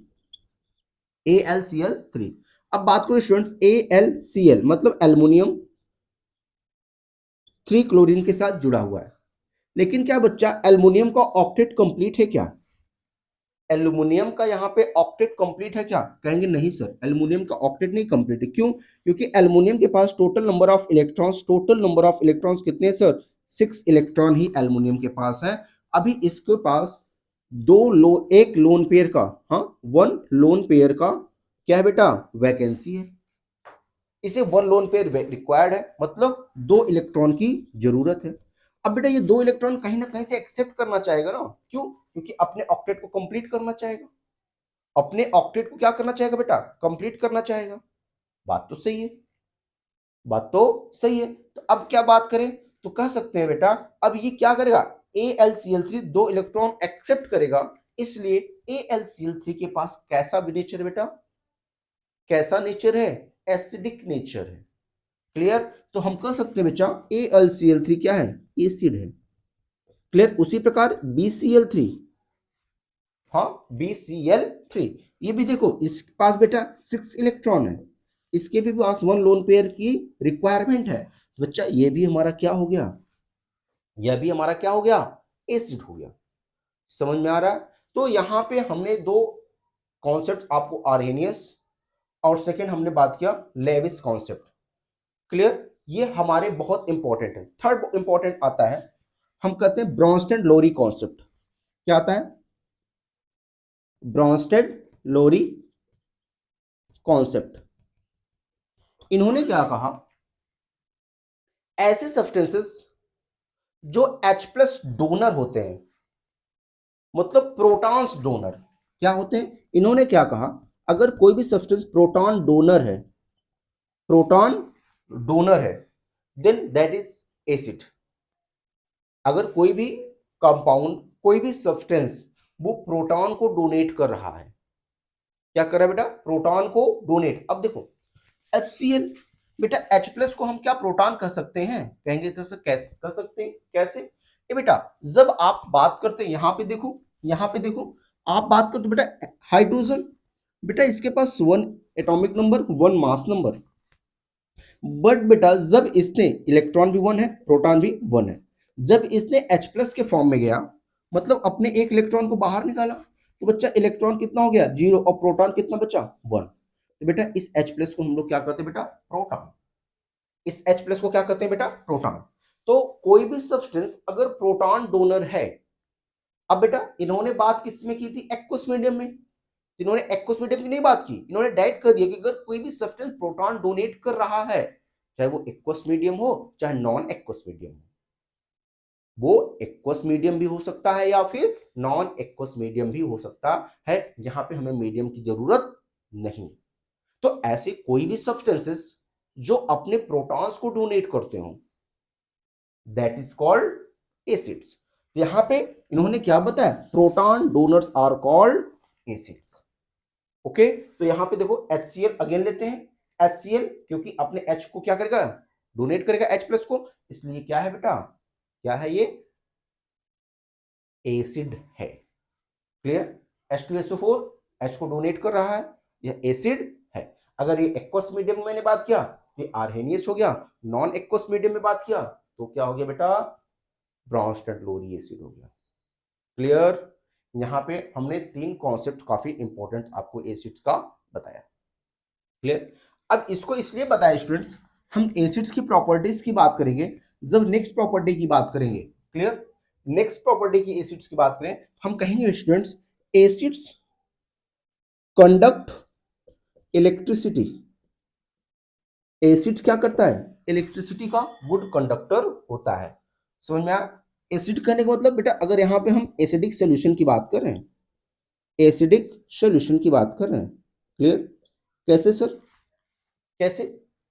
AlCl3। अब बात करो स्टूडेंट्स AlCl मतलब एल्युमिनियम 3 क्लोरीन के साथ जुड़ा हुआ है। लेकिन क्या बच्चा एल्युमिनियम का ऑक्टेट कंप्लीट है क्या? एल्युमिनियम का यहाँ पे ऑक्टेट कंप्लीट है क्या? कहेंगे नहीं सर, एल्युमिनियम का ऑक्टेट नहीं कंप्लीट है। क्यों? क्योंकि एल्युमिनियम के पास total number of electrons, total number of electrons कितने हैं सर? 6 इलेक्ट्रॉन ही एल्युमिनियम के पास है। अभी इसके पास एक लोन पेयर का, हाँ, 1 लोन पेयर का क्या है बेटा? वैकेंसी है। इसे 1 लोन पेयर रिक्वायर्ड है, मतलब 2 इलेक्ट्रॉन की जरूरत है। अब बेटा ये 2 इलेक्ट्रॉन कहीं ना कहीं से एक्सेप्ट करना चाहेगा ना। क्यों? क्योंकि अपने ऑक्टेट को कंप्लीट करना चाहेगा। अपने ऑक्टेट को क्या करना चाहेगा बेटा? कंप्लीट करना चाहेगा। बात तो सही है, बात तो सही है। तो अब क्या बात करें? तो कह सकते हैं बेटा अब ये क्या करेगा? AlCl3 2 इलेक्ट्रॉन एक्सेप्ट करेगा, इसलिए AlCl3 के पास कैसा भी नेचर है बेटा? कैसा नेचर है? एसिडिक नेचर है। क्लियर? तो हम कह सकते हैं बेटा AlCl3 क्या है? एसिड है। क्लियर? उसी प्रकार BCl3, हाँ, BCl3 ये भी देखो, इसके पास बेटा 6 इलेक्ट्रॉन है, इसके भी पास 1 लोन पेयर की रिक्वायरमेंट है। तो बच्चा ये भी हमारा क्या हो गया? यह भी हमारा क्या हो गया? एसिड हो गया। समझ में आ रहा है? तो यहां पे हमने दो कॉन्सेप्ट आपको, आर्हेनियस और सेकेंड हमने बात किया लेविस कॉन्सेप्ट। क्लियर? ये हमारे बहुत इंपॉर्टेंट है। थर्ड इंपॉर्टेंट आता है, हम कहते हैं ब्रॉन्स्टेड लोरी कॉन्सेप्ट। क्या आता है? ब्रॉन्स्टेड लोरी कॉन्सेप्ट। इन्होंने क्या कहा? ऐसे सब्सटेंसेस जो H प्लस डोनर होते हैं, मतलब प्रोटॉन्स डोनर, क्या होते हैं? इन्होंने क्या कहा? अगर कोई भी सब्सटेंस प्रोटॉन डोनर है, प्रोटॉन डोनर है, देन दैट इज एसिड। अगर कोई भी कंपाउंड, कोई भी सब्सटेंस वो प्रोटॉन को डोनेट कर रहा है, क्या कर रहा है बेटा, प्रोटॉन को डोनेट। अब देखो HCl, बेटा H प्लस को हम क्या प्रोटॉन कह सकते हैं, कहेंगे कैसे, कह सकते हैं कैसे, ये बेटा जब आप बात करते हैं, यहां पे देखो, यहां पे देखो, आप बात करते हो बेटा हाइड्रोजन, बेटा इसके पास 1 atomic number, 1 mass number, but बेटा जब इसने, इलेक्ट्रॉन भी 1 है, प्रोटॉन भी 1 है, जब इसने H प्लस के फॉर्म में गया, मतलब अपने एक इलेक्ट्रॉन को बाहर निकाला, तो बच्चा इलेक्ट्रॉन कितना हो गया, 0, और प्रोटॉन कितना बचा, 1। तो बेटा इस H प्लस को हम लोग क्या कहते हैं बेटा, प्रोटॉन। इस H प्लस को क्या कहते हैं बेटा, प्रोटॉन। तो कोई भी सब्सटेंस अगर प्रोटॉन डोनर है, अब बेटा इन्होंने बात किस में की थी, एक्वस मीडियम में, इन्होंने एक्वस मीडियम की नहीं बात की, इन्होंने डायरेक्ट कर दिया कि अगर कोई भी सब्सटेंस प्रोटॉन डोनेट कर रहा है, चाहे वो एक्वस मीडियम हो चाहे नॉन एक्वस मीडियम हो, वो एक्वस मीडियम भी हो सकता है या फिर नॉन एक्वस मीडियम भी हो सकता है, यहां पे हमें मीडियम की जरूरत नहीं। तो ऐसे कोई भी सब्सटेंसेस जो अपने प्रोटॉन्स को डोनेट करते हो, दैट इज कॉल्ड एसिड्स। यहां पे इन्होंने क्या बताया, proton donors are called acids. Okay, तो यहां पे देखो HCl अगेन लेते हैं, HCl क्योंकि अपने H को क्या करेगा, डोनेट करेगा H प्लस को, इसलिए क्या है बेटा, क्या है ये, एसिड है। क्लियर, H2SO4 H को डोनेट कर रहा है, यह एसिड है। अगर ये एक्वस मीडियम में मैंने बात किया, ये आर्हेनियस हो गया, नॉन एक्वस मीडियम में बात किया तो क्या हो गया बेटा, ब्रॉन्स्टड लोरी एसिड हो गया। क्लियर, यहां पे हमने 3 कॉन्सेप्ट काफी इंपॉर्टेंट आपको एसिड्स का बताया। क्लियर, अब इसको इसलिए बताया स्टूडेंट्स, हम एसिड्स की प्रॉपर्टीज की बात करेंगे जब नेक्स्ट प्रॉपर्टी की बात करेंगे। क्लियर, नेक्स्ट प्रॉपर्टी की एसिड्स की बात करें, हम कहेंगे students acids conduct electricity. Acid क्या करता है, इलेक्ट्रिसिटी का गुड कंडक्टर होता है। समझ में आया, एसिड कहने का मतलब बेटा, अगर यहां पे हम एसिडिक सोल्यूशन की बात कर रहे हैं, एसिडिक सोल्यूशन की बात कर रहे हैं, क्लियर, कैसे सर, कैसे,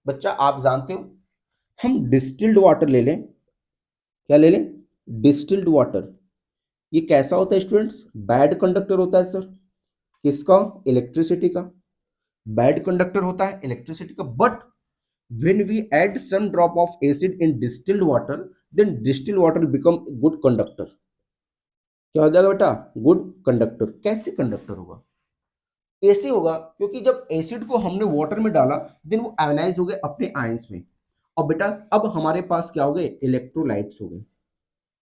बच्चा आप जानते हो, हम डिस्टिल्ड वाटर ले लें, क्या ले लें, डिस्टिल्ड वाटर, ये कैसा होता है स्टूडेंट्स, बैड कंडक्टर होता है सर, किसका, इलेक्ट्रिसिटी का, बैड कंडक्टर होता है इलेक्ट्रिसिटी का, but when we add some drop of acid in distilled water, then distilled water become good conductor। क्या हो जाएगा बेटा, गुड कंडक्टर। कैसे कंडक्टर होगा, ऐसे होगा क्योंकि जब एसिड को हमने वाटर में डाला, देन वो आयनाइज हो गए अपने आयंस में, और बेटा अब हमारे पास क्या हो गए, इलेक्ट्रोलाइट्स हो गए।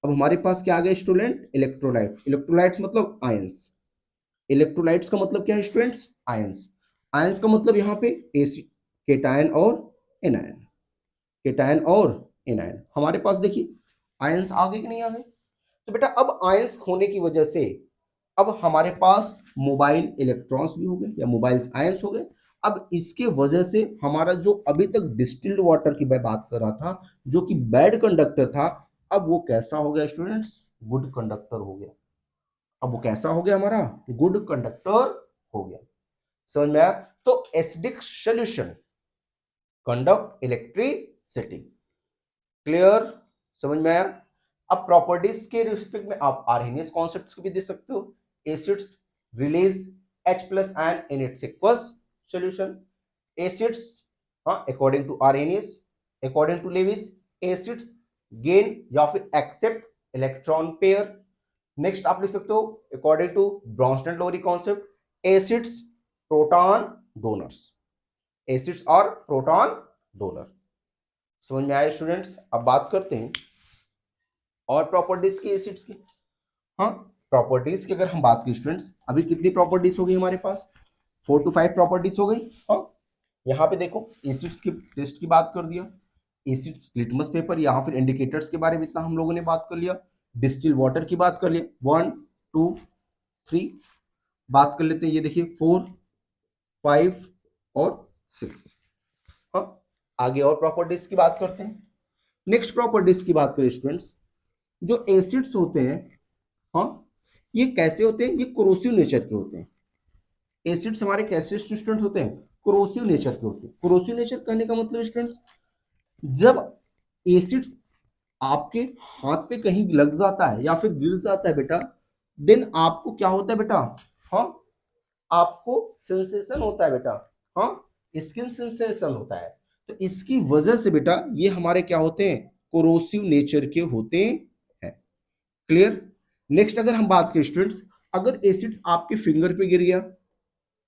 अब हमारे पास क्या आ गए स्टूडेंट, इलेक्ट्रोलाइट्स, इलेक्ट्रोलाइट्स मतलब आयंस, इलेक्ट्रोलाइट्स का मतलब क्या है स्टूडेंट्स, आयंस, आयंस का मतलब यहाँ पे एसिड, केटायन और एनायन, केटायन और एनायन, हमारे पास देखिए आयंस आ गए कि नहीं आ गए। तो बेटा अब आयंस होने की वजह से अब हमारे पास मोबाइल इलेक्ट्रॉन्स भी हो गए या मोबाइल आयंस हो गए। अब इसके वजह से हमारा जो अभी तक डिस्टिल्ड वाटर की मैं बात कर रहा था, जो कि बैड कंडक्टर था, अब वो कैसा हो गया स्टूडेंट्स, गुड कंडक्टर हो गया। अब वो कैसा हो गया हमारा, गुड कंडक्टर हो गया। समझ में आया, तो acidic solution conduct electricity. Clear, समझ में आया। अब प्रॉपर्टीज के रिस्पेक्ट में आप आर्हेनियस कॉन्सेप्ट्स को भी दे सकते हो, acids release H plus ion in its aqueous solution, acids, हाँ according to Arrhenius, according to Lewis, acids gain या फिर एक्सेप्ट इलेक्ट्रॉन पेयर। नेक्स्ट आप लिख सकते हो according to Bronsted Lowry concept, acids proton donors, acids और प्रोटॉन डोनर। समझ में आया स्टूडेंट्स। अब बात करते हैं और प्रॉपर्टीज की एसिड्स की। हाँ, प्रॉपर्टीज की अगर हम बात की स्टूडेंट्स, अभी कितनी प्रॉपर्टीज हो गई हमारे पास, 4 to 5 प्रॉपर्टीज हो गई। हाँ, यहाँ पे देखो एसिड्स की टेस्ट की बात कर दिया, एसिड्स लिटमस पेपर या फिर इंडिकेटर्स के बारे में इतना हम लोगों ने बात कर लिया, डिस्टिल वाटर की बात कर लिया, 1 2 3 बात कर लेते हैं, ये देखिए 4 5 और 6। हाँ, आगे और प्रॉपर्टीज की बात करते हैं। नेक्स्ट प्रॉपर्टीज की बात करें स्टूडेंट्स, जो एसिड्स होते हैं, हाँ ये कैसे होते हैं, ये कोरोसिव नेचर के होते हैं। एसिड्स हमारे कैसे स्टूडेंट होते हैं, कोरोसिव नेचर के होते हैं। कोरोसिव नेचर कहने का मतलब स्टूडेंट्स, जब एसिड्स आपके हाथ पे कहीं लग जाता है या फिर गिर जाता है बेटा, देन आपको क्या होता है बेटा, हाँ, आपको सेंसेशन होता है बेटा, हाँ, स्किन सेंसेशन होता है। तो इसकी वजह से बेटा ये हमारे क्या होते हैं, कोरोसिव नेचर के होते हैं। क्लियर। नेक्स्ट अगर हम बात करें स्टूडेंट्स, अगर एसिड्स आपके फिंगर पे गिर गया,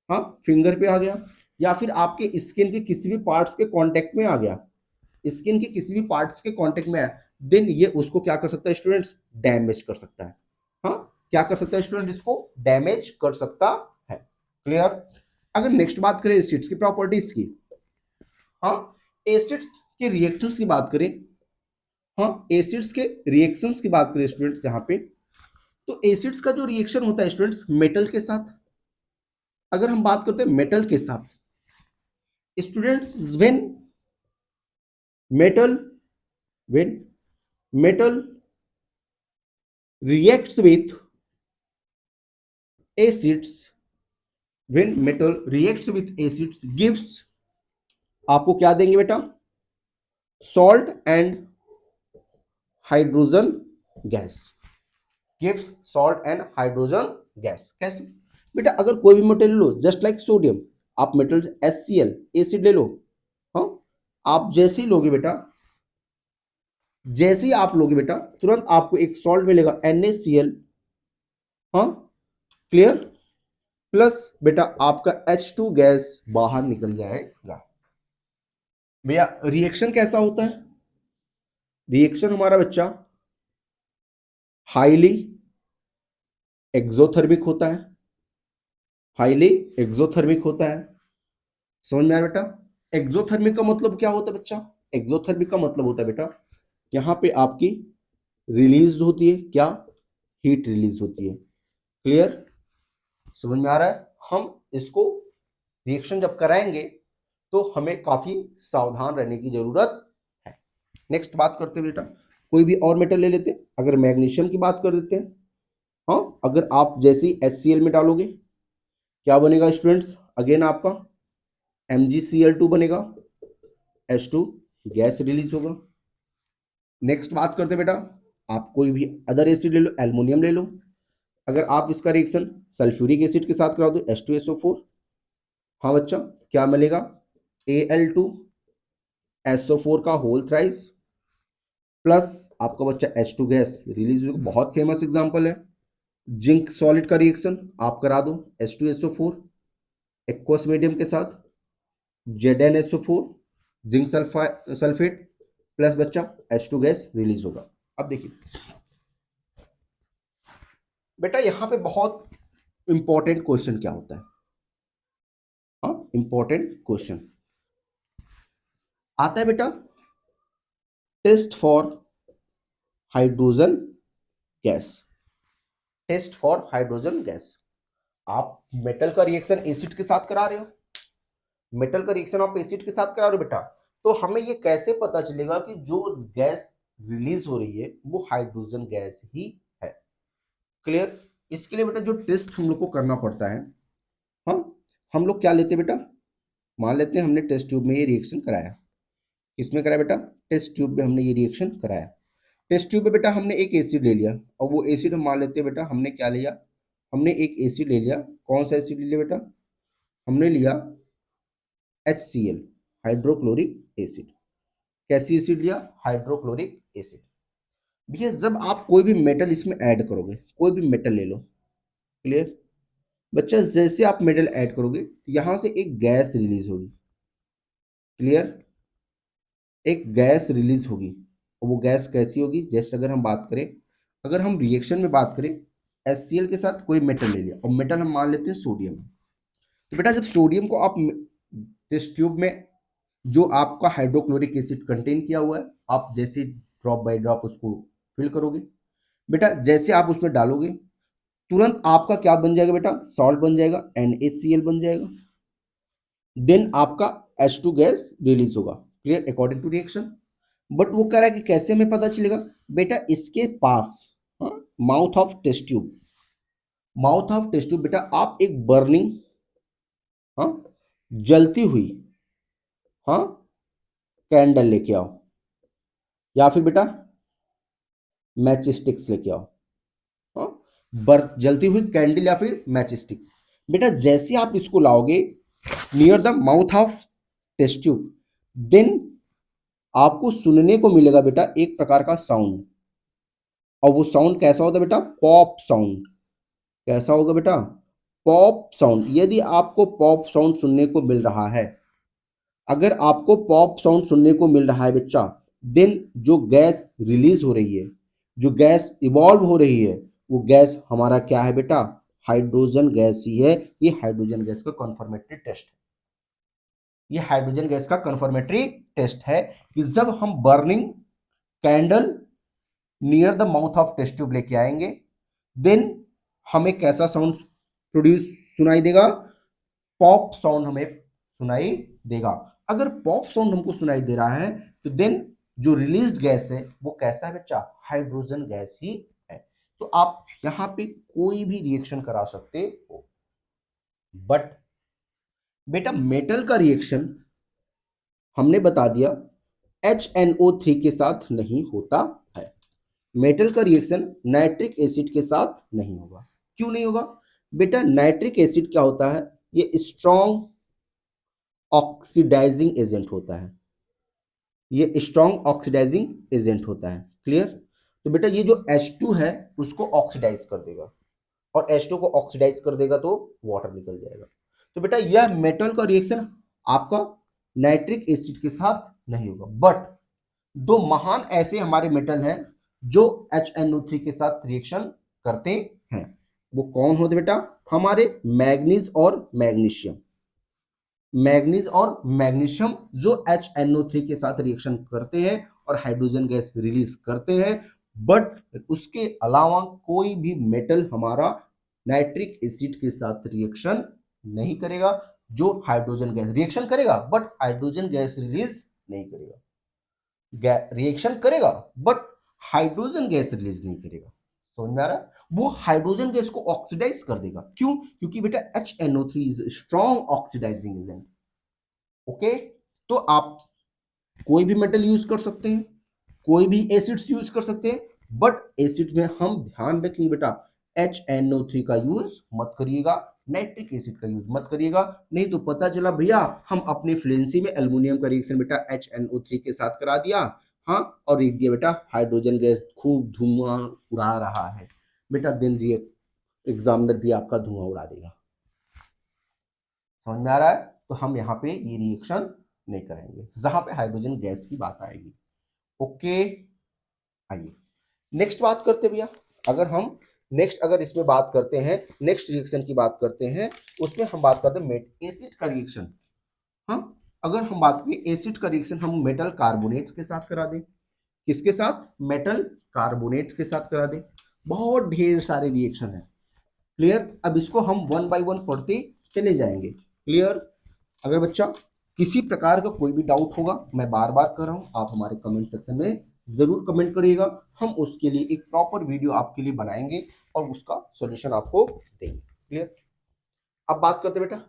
हाँ, फिंगर पे आ गया, या फिर आपके स्किन के किसी भी पार्ट्स के कांटेक्ट में आ गया, स्किन के किसी भी पार्ट्स के कांटेक्ट में आया, देन ये उसको क्या कर सकता है स्टूडेंट्स, डैमेज कर सकता है। हाँ, क्या कर सकता है स्टूडेंट, इसको डैमेज कर सकता है। क्लियर। अगर नेक्स्ट बात करें एसिड्स की प्रॉपर्टीज की, हाँ, एसिड्स के रिएक्शंस की बात करें, हाँ, एसिड्स के रिएक्शंस की बात करें स्टूडेंट्स यहाँ पे, तो एसिड्स का जो रिएक्शन होता है स्टूडेंट्स मेटल के साथ, अगर हम बात करते हैं मेटल के साथ students, when metal when metal reacts with acids, when metal reacts with acids gives, आपको क्या देंगे बेटा, salt and hydrogen gas, gives salt and hydrogen gas। कैसे बेटा, अगर कोई भी मेटल ले लो, जस्ट लाइक सोडियम, आप मेटल HCl एसिड ले लो, हाँ, आप जैसे ही लोगे बेटा, जैसे ही आप लोगे बेटा, तुरंत आपको एक सॉल्ट मिलेगा NaCl, हाँ, क्लियर, प्लस बेटा आपका H2 गैस बाहर निकल जाएगा। भैया रिएक्शन कैसा होता है, रिएक्शन हमारा बच्चा हाईली एक्सोथर्मिक होता है, हाईली एक्सोथर्मिक होता है। समझ में आया बेटा, एक्सोथर्मिक का मतलब क्या होता है बच्चा, एक्सोथर्मिक का मतलब होता है बेटा, यहां पे आपकी रिलीज होती है क्या, हीट रिलीज होती है। क्लियर, समझ में आ रहा है। हम इसको रिएक्शन जब कराएंगे तो हमें काफी सावधान रहने की जरूरत है। नेक्स्ट बात करते हैं बेटा, कोई भी और मेटल ले लेते हैं, अगर मैग्नीशियम की बात कर देते हैं, हाँ, अगर आप जैसे ही HCl में डालोगे क्या बनेगा स्टूडेंट्स, अगेन आपका MgCl2 बनेगा, H2 गैस रिलीज होगा। नेक्स्ट बात करते हैं बेटा, आप कोई भी अदर एसिड ले लो, एल्युमिनियम ले लो, अगर आप इसका रिएक्शन सल्फ्यूरिक एसिड के साथ करा दो H2SO4, हाँ बच्चा, क्या मिलेगा, Al2SO4 का होल थ्राइस, प्लस आपका बच्चा H2 गैस रिलीज होगा। बहुत फेमस एग्जांपल है, जिंक सॉलिड का रिएक्शन आप करा दो H2SO4 एक्वस मीडियम के साथ, ZnSO4 जिंक सल्फेट, प्लस बच्चा H2 गैस रिलीज होगा। अब देखिए बेटा, यहां पे बहुत इंपॉर्टेंट क्वेश्चन क्या होता है, हाँ, इंपॉर्टेंट क्वेश्चन आता है बेटा, test for hydrogen gas, test for hydrogen gas. आप मेटल का रिएक्शन एसिड के साथ करा रहे हो, मेटल का रिएक्शन आप एसिड के साथ करा रहे हो बेटा, तो हमें ये कैसे पता चलेगा कि जो गैस रिलीज हो रही है वो हाइड्रोजन गैस ही है। क्लियर। इसके लिए बेटा जो टेस्ट हम लोग को करना पड़ता है, हाँ, हम लोग क्या लेते हैं बेटा, मान लेते हैं हमने टेस्ट ट्यूब में ये रिएक्शन कराया, किसमें कराया बेटा, टेस्ट ट्यूब में हमने ये रिएक्शन कराया। टेस्ट ट्यूब में बेटा हमने एक एसिड ले लिया, और वो एसिड हम मान लेते हैं बेटा, हमने क्या लिया, हमने एक एसिड ले लिया, कौन सा एसिड ले लिया बेटा, हमने लिया HCl हाइड्रोक्लोरिक एसिड। कैसी एसिड लिया, हाइड्रोक्लोरिक एसिड। भैया जब आप कोई भी मेटल इसमें ऐड करोगे, कोई भी मेटल ले लो, क्लियर बच्चा, जैसे आप मेटल ऐड करोगे यहां से एक गैस रिलीज होगी, क्लियर, एक गैस रिलीज होगी, और वो गैस कैसी होगी, जस्ट अगर हम बात करें, अगर हम रिएक्शन में बात करें, HCl के साथ कोई मेटल ले लिया, और मेटल हम मान लेते हैं सोडियम, तो बेटा जब सोडियम को आप टेस्ट ट्यूब में जो आपका हाइड्रोक्लोरिक एसिड कंटेन किया हुआ है, आप जैसे ड्रॉप बाय ड्रॉप उसको फिल करोगे बेटा, जैसे आप उसमें डालोगे तुरंत आपका क्या बन जाएगा बेटा, सॉल्ट बन जाएगा, NaCl बन जाएगा, देन आपका H2 गैस रिलीज होगा। Clear, according to reaction. But वो कह रहा है कि कैसे हमें पता चलेगा बेटा, इसके पास, हाँ, mouth of test tube, mouth of test tube बेटा आप एक बर्निंग, हाँ, जलती हुई, हाँ, कैंडल लेके आओ, या फिर बेटा मैच स्टिक्स लेके आओ। हाँ, बर्फ जलती हुई कैंडल या फिर मैच स्टिक्स। बेटा जैसे आप इसको लाओगे near the mouth of test tube, then आपको सुनने को मिलेगा बेटा एक प्रकार का साउंड। और वो साउंड कैसा होता है बेटा? Pop sound. कैसा होगा बेटा? Pop sound. यदि आपको पॉप साउंड सुनने को मिल रहा है, अगर आपको पॉप साउंड सुनने को मिल रहा है बच्चा, देन जो गैस रिलीज हो रही है, जो गैस इवॉल्व हो रही है, वो गैस हमारा क्या है बेटा? हाइड्रोजन गैस ही है। ये हाइड्रोजन गैस का कन्फर्मेटरी टेस्ट है। ये हाइड्रोजन गैस का कन्फर्मेटरी टेस्ट है कि जब हम burning candle near the mouth of test tube लेके आएंगे, देन हमें कैसा साउंड प्रोड्यूस सुनाई देगा? पॉप साउंड हमें सुनाई देगा। अगर पॉप साउंड हमको सुनाई दे रहा है तो देन जो रिलीज्ड गैस है वो कैसा है बच्चा? हाइड्रोजन गैस ही है। तो आप यहां पे कोई भी रिएक्शन करा सकते हो, बट बेटा मेटल का रिएक्शन हमने बता दिया HNO3 के साथ नहीं होता है। मेटल का रिएक्शन नाइट्रिक एसिड के साथ नहीं होगा। क्यों नहीं होगा? बेटा नाइट्रिक एसिड क्या होता है? ये स्ट्रॉन्ग ऑक्सीडाइजिंग एजेंट होता है। ये स्ट्रॉन्ग ऑक्सीडाइजिंग एजेंट होता है। क्लियर? तो बेटा ये जो H2 है उसको ऑक्सीडाइज कर देगा, और H2 को ऑक्सीडाइज कर देगा तो वाटर निकल जाएगा। तो बेटा यह मेटल का रिएक्शन आपका नाइट्रिक एसिड के साथ नहीं होगा। बट दो महान ऐसे हमारे मेटल हैं जो HNO3 के साथ रिएक्शन करते हैं। वो कौन होते बेटा? हमारे मैग्नीज और मैग्नीशियम। मैग्नीज और मैग्नीशियम जो HNO3 के साथ रिएक्शन करते हैं और हाइड्रोजन गैस रिलीज करते हैं। बट उसके अलावा कोई भी मेटल हमारा नाइट्रिक एसिड के साथ रिएक्शन नहीं करेगा। जो हाइड्रोजन गैस रिएक्शन करेगा बट हाइड्रोजन गैस रिलीज नहीं करेगा। रिएक्शन करेगा बट हाइड्रोजन गैस रिलीज नहीं करेगा। समझ में आ रहा है? वो हाइड्रोजन गैस को ऑक्सीडाइज कर देगा। क्यों? क्योंकि बेटा HNO3 is strong oxidizing agent. Okay, तो आप कोई भी मेटल यूज कर सकते हैं, कोई भी एसिड्स यूज कर सकते हैं, बट एसिड में हम ध्यान रखेंगे बेटा HNO3 का यूज मत करिएगा, नाइट्रिक एसिड का यूज मत करिएगा। नहीं तो पता चला भैया हम अपनी फ्लुएंसी में एल्युमिनियम का रिएक्शन बेटा HNO3 के साथ करा दिया, हाँ, और लिख दिया बेटा हाइड्रोजन गैस खूब धुआं उड़ा रहा है। बेटा दिन एग्जामिनर भी आपका धुआं उड़ा देगा। समझ में आ रहा है? तो हम यहाँ पे ये रिएक्शन नहीं करेंगे जहां पे हाइड्रोजन गैस की बात आएगी। ओके, आइए नेक्स्ट बात करते हैं भैया। अगर हम नेक्स्ट अगर इसमें बात करते हैं, नेक्स्ट रिएक्शन की बात करते हैं, उसमें हम बात करते हैं मेट एसिड का रिएक्शन। हाँ, अगर हम बात करें एसिड का रिएक्शन हम मेटल कार्बोनेट्स के साथ करा दें। किसके साथ? मेटल कार्बोनेट्स के साथ करा दें। बहुत ढेर सारे रिएक्शन है। क्लियर? अब इसको हम वन बाय वन पढ़ते चले जाएंगे। क्लियर? अगर बच्चा किसी प्रकार का कोई भी डाउट होगा, मैं बार बार कर रहा हूं, आप हमारे कमेंट सेक्शन में जरूर कमेंट करिएगा। हम उसके लिए एक प्रॉपर वीडियो आपके लिए बनाएंगे और उसका सॉल्यूशन आपको देंगे। क्लियर? अब बात करते बेटा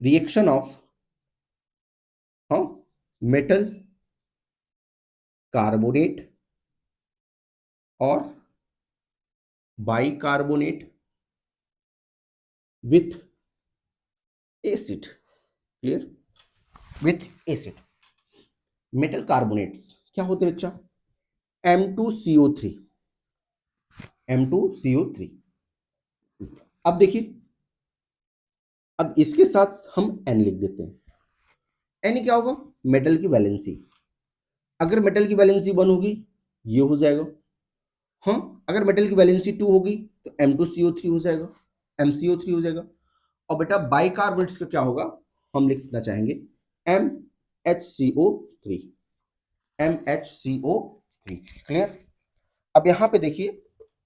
रिएक्शन ऑफ मेटल कार्बोनेट और bicarbonate with acid. Clear? With acid. Metal carbonates क्या होते हैं बच्चा? M2CO3। M2CO3। अब देखिए, अब इसके साथ हम N लिख देते हैं। N क्या होगा? मेटल की वैलेंसी। अगर मेटल की वैलेंसी 1 होगी ये हो जाएगा। हाँ, अगर मेटल की वैलेंसी 2 होगी तो M2CO3 हो जाएगा, MCO3 हो जाएगा। और बेटा बाइकार्बोनेट्स का क्या होगा? हम लिखना चाहेंगे MHCO3। MHCO3। क्लियर? अब यहां पे देखिए,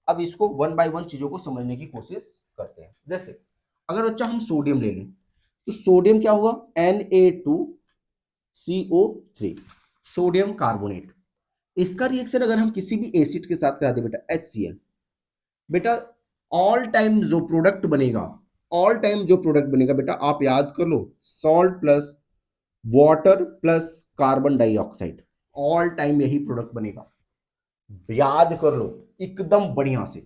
अब इसको वन बाय वन चीजों को समझने की कोशिश करते हैं। जैसे अगर बच्चा हम सोडियम ले लें तो सोडियम क्या होगा? Na2CO3, sodium carbonate. इसका रिएक्शन अगर हम किसी भी एसिड के साथ करा दे बेटा HCl, बेटा ऑल टाइम जो प्रोडक्ट बनेगा, ऑल टाइम जो प्रोडक्ट बनेगा बेटा आप याद कर लो, salt plus water plus carbon dioxide. All time यही प्रोडक्ट बनेगा, याद कर लो एकदम बढ़िया से।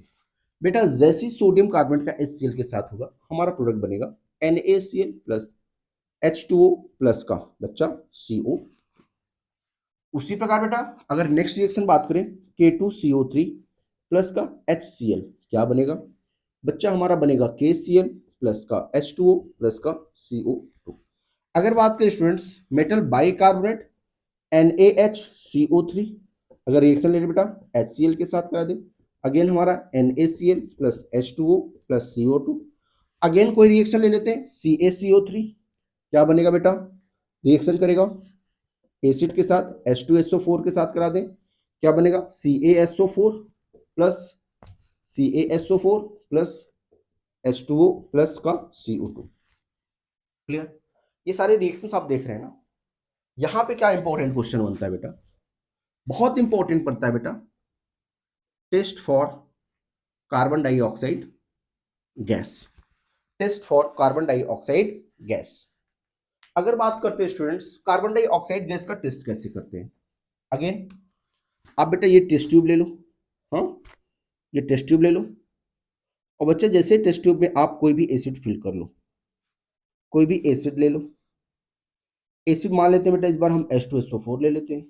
बेटा जैसी सोडियम कार्बोनेट का HCl के साथ होगा हमारा प्रोडक्ट बनेगा NaCl प्लस H2O प्लस का बच्चा CO। उसी प्रकार बेटा अगर नेक्स्ट रिएक्शन बात करें K2CO3 प्लस का HCl क्या बनेगा बच्चा, हमारा बनेगा KCl प्लस का H2O प्लस का CO2। अगर बात करें स्टूडेंट्स मेटल बाइकार्बोनेट NaHCO3, अगर रिएक्शन ले बेटा HCl के साथ करा दे, अगेन हमारा NaCl plus H2O plus CO2। Again कोई रिएक्शन ले लेते हैं CaCO3, क्या बनेगा बेटा, रिएक्शन करेगा एसिड के साथ H2SO4 के साथ करा दें, क्या बनेगा CaSO4 plus CaSO4 plus H2O plus का CO2। क्लियर, ये सारे रिएक्शंस आप देख रहे हैं ना। यहां पे क्या इंपॉर्टेंट क्वेश्चन बनता है बेटा, बहुत इंपॉर्टेंट पड़ता है बेटा, test for carbon dioxide gas, test for carbon dioxide gas. अगर बात करते हैं स्टूडेंट्स कार्बन डाइऑक्साइड गैस का टेस्ट कैसे करते हैं, अगेन आप बेटा ये टेस्ट ट्यूब ले लो, हाँ ये टेस्ट ट्यूब ले लो, और बच्चे जैसे टेस्ट ट्यूब में आप कोई भी एसिड फिल कर लो, कोई भी एसिड ले लो, एसिड मान लेते हैं बेटा इस बार हम H2SO4 ले लेते हैं,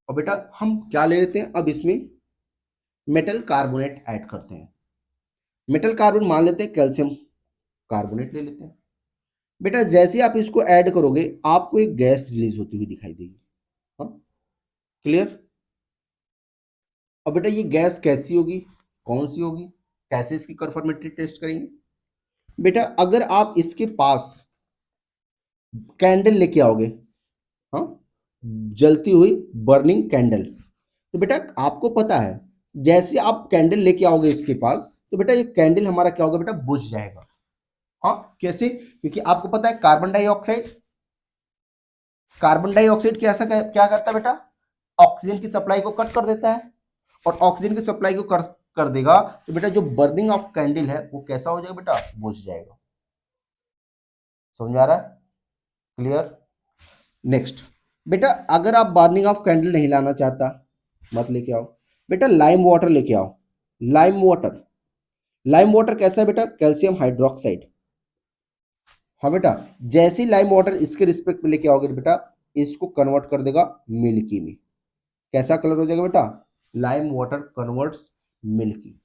और बेटा हम क्या ले लेते हैं अब इसमें मेटल कार्बोनेट ऐड करते हैं, मेटल कार्बोनेट मान लेते हैं कैल्शियम कार्बोनेट ले लेते हैं। बेटा जैसे आप इसको ऐड करोगे आपको एक गैस रिलीज होती हुई दिखाई देगी, हाँ क्लियर। और बेटा ये गैस कैसी होगी, कौन सी होगी, कैसे इसकी कंफर्मेटरी टेस्ट करेंगे, बेटा अगर आप इसके पास कैंडल लेके आओगे, हाँ जलती हुई बर्निंग कैंडल, तो बेटा आपको पता है जैसे आप कैंडल लेके आओगे इसके पास तो बेटा ये कैंडल हमारा क्या होगा बेटा, बुझ जाएगा। हाँ कैसे, क्योंकि आपको पता है कार्बन डाइऑक्साइड, कार्बन डाइऑक्साइड कैसा क्या करता है बेटा, ऑक्सीजन की सप्लाई को कट कर देता है, और ऑक्सीजन की सप्लाई को कर देगा तो बेटा जो बर्निंग ऑफ कैंडल है वो कैसा हो जाएगा बेटा, बुझ जाएगा। समझ में आ रहा है, क्लियर। नेक्स्ट बेटा अगर आप बर्निंग ऑफ कैंडल नहीं लाना चाहता मत लेके आओ, बेटा लाइम वाटर लेके आओ, लाइम वाटर, लाइम वाटर कैसा है बेटा, कैल्शियम हाइड्रोक्साइड। हाँ बेटा जैसे ही लाइम वाटर इसके रिस्पेक्ट में लेके आओगे बेटा इसको कन्वर्ट कर देगा मिल्की में, कैसा कलर हो जाएगा बेटा, lime water converts milky,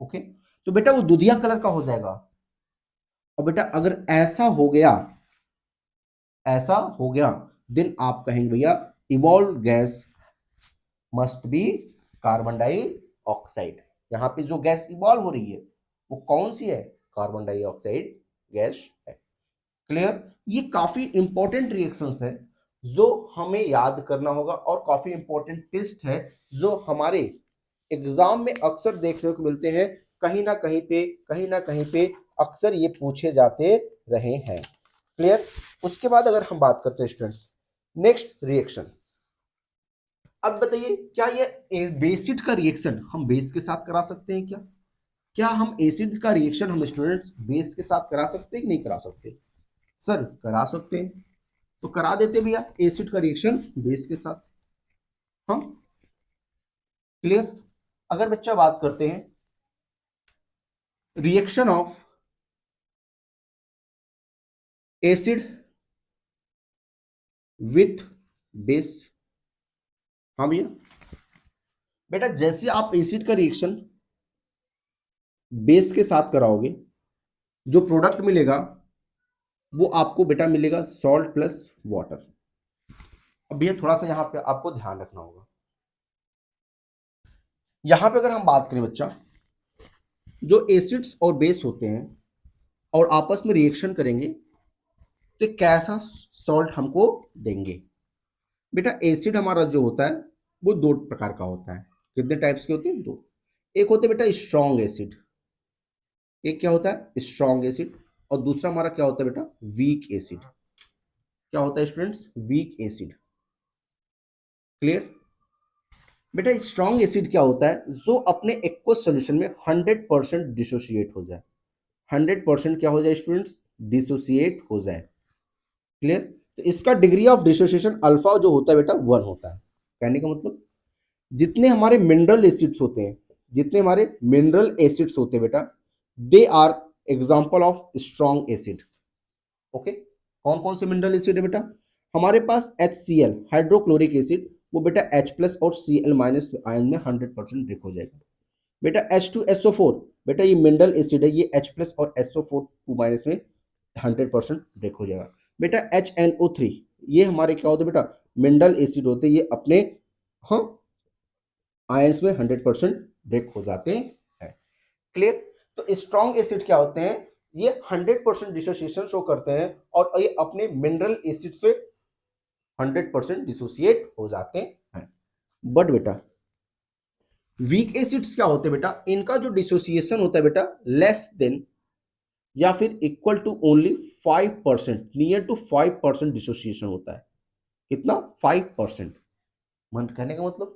okay. तो बेटा वो दूधिया कलर का हो जाएगा। और बेटा अगर ऐसा हो गया, ऐसा हो गया देन आप कहेंगे भैया evolve gas must be carbon dioxide. यहां पे जो गैस इवॉल्व हो रही है वो कौन सी है, कार्बन डाइऑक्साइड गैस है। क्लियर, ये काफी इंपॉर्टेंट रिएक्शंस है जो हमें याद करना होगा, और काफी इंपॉर्टेंट टेस्ट है जो हमारे एग्जाम में अक्सर देखने को मिलते हैं, कहीं ना कहीं पे अक्सर ये पूछे जाते रहे हैं। क्लियर, उसके बाद अगर हम बात करते हैं स्टूडेंट्स नेक्स्ट रिएक्शन, अब बताइए क्या ये बेसिड का रिएक्शन हम बेस के साथ करा सकते हैं क्या, क्या हम एसिड का रिएक्शन हम स्टूडेंट्स बेस के साथ करा सकते हैं कि नहीं करा सकते, सर करा सकते हैं, तो करा देते भैया एसिड का रिएक्शन बेस के साथ, हाँ क्लियर। अगर बच्चा बात करते हैं reaction of acid with base, हाँ भैया बेटा जैसे आप एसिड का रिएक्शन बेस के साथ कराओगे जो प्रोडक्ट मिलेगा वो आपको बेटा मिलेगा सॉल्ट प्लस वाटर। अब भैया थोड़ा सा यहां पे आपको ध्यान रखना होगा, यहां पे अगर हम बात करें बच्चा जो एसिड्स और बेस होते हैं और आपस में रिएक्शन करेंगे तो कैसा सॉल्ट हमको देंगे, बेटा एसिड हमारा जो होता है वो दो प्रकार का होता है, कितने टाइप्स के होते हैं, दो, एक होते हैं बेटा स्ट्रॉन्ग एसिड, एक क्या होता है स्ट्रॉन्ग एसिड, और दूसरा हमारा क्या होता है बेटा वीक एसिड, क्या होता है स्टूडेंट्स वीक एसिड। क्लियर, बेटा स्ट्रॉन्ग एसिड क्या होता है, जो अपने एक्वस सॉल्यूशन में 100% डिसोसिएट हो जाए, 100% क्या हो जाए स्टूडेंट्स, डिसोसिएट हो जाए। क्लियर, तो इसका डिग्री ऑफ डिसोसिएशन अल्फा जो होता है बेटा 1 होता है, कहने का मतलब जितने हमारे मिनरल एसिड्स होते हैं, जितने हमारे मिनरल एसिड्स होते हैं बेटा, they are example of strong acid. Okay, कौन कौन से मिनरल एसिड है बेटा? हमारे पास HCl हाइड्रोक्लोरिक एसिड, वो बेटा H प्लस और Cl माइनस आयन में 100% ब्रेक हो जाएगा। बेटा H2SO4, बेटा ये मिनरल एसिड है, ये H प्लस और SO4 2 माइनस में 100% ब्रेक हो जाएगा। बेटा HNO3, ये हमारे क्या होते हैं बेटा? मिनरल एसिड होते हैं, ये अपने हाँ आयंस में 100% ब्रेक हो जाते हैं। क्लियर? तो स्ट्रॉन्ग एसिड क्या होते हैं? ये 100% डिसोसिएशन शो करते हैं और ये अपने मिनरल एसिड से 100% डिसोसिएट हो जाते हैं। बट बेटा वीक एसिड्स क्या होते हैं बेटा? इनका जो डिसोसिएशन होता है बेटा, लेस देन या फिर equal to only 5%, near to 5% dissociation होता है। कितना? 5%। मन कहने का मतलब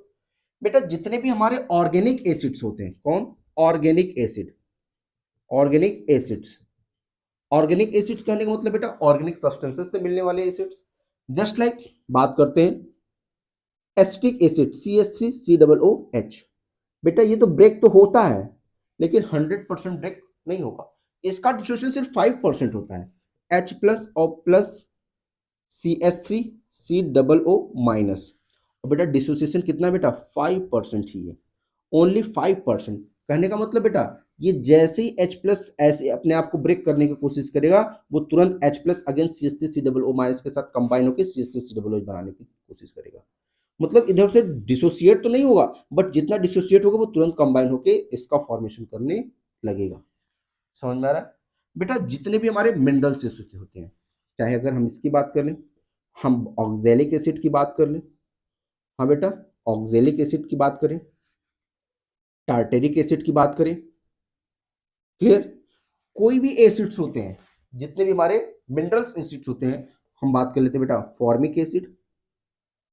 बेटा जितने भी हमारे ऑर्गेनिक एसिड्स होते हैं, कौन? Organic acid, organic acids, organic acids कहने का मतलब बेटा ऑर्गेनिक सब्सटेंसेस से मिलने वाले एसिड्स। जस्ट लाइक बात करते हैं एसिटिक एसिड CH3COOH, बेटा ये तो ब्रेक तो होता है लेकिन 100% ब्रेक नहीं होगा, इसका डिसोसिएशन सिर्फ 5% होता है। H प्लस और प्लस CH3COO माइनस, और बेटा डिसोसिएशन कितना बेटा? 5% ही है, ओनली 5%। कहने का मतलब बेटा ये जैसे ही H प्लस ऐसे अपने आप को ब्रेक करने की कोशिश करेगा, वो तुरंत H plus against CH3COO minus के साथ कंबाइन होकर CH3COOH बनाने की कोशिश करेगा। मतलब इधर से डिसोसिएट तो नहीं होगा, बट जितना डिसोसिएट होगा वो तुरंत कंबाइन होके इसका फॉर्मेशन करने लगेगा। समझ में आ रहा है? बेटा जितने भी हमारे मिनरल्स होते हैं, चाहे अगर हम इसकी बात कर लें, हम ऑक्जेलिक एसिड की बात कर लें, हाँ बेटा ऑक्जेलिक एसिड की बात करें, टार्टेरिक एसिड की बात करें, क्लियर? कोई भी एसिड्स होते हैं, जितने भी हमारे मिनरल्स एसिड्स होते हैं, हम बात कर लेते हैं बेटा फॉर्मिक एसिड,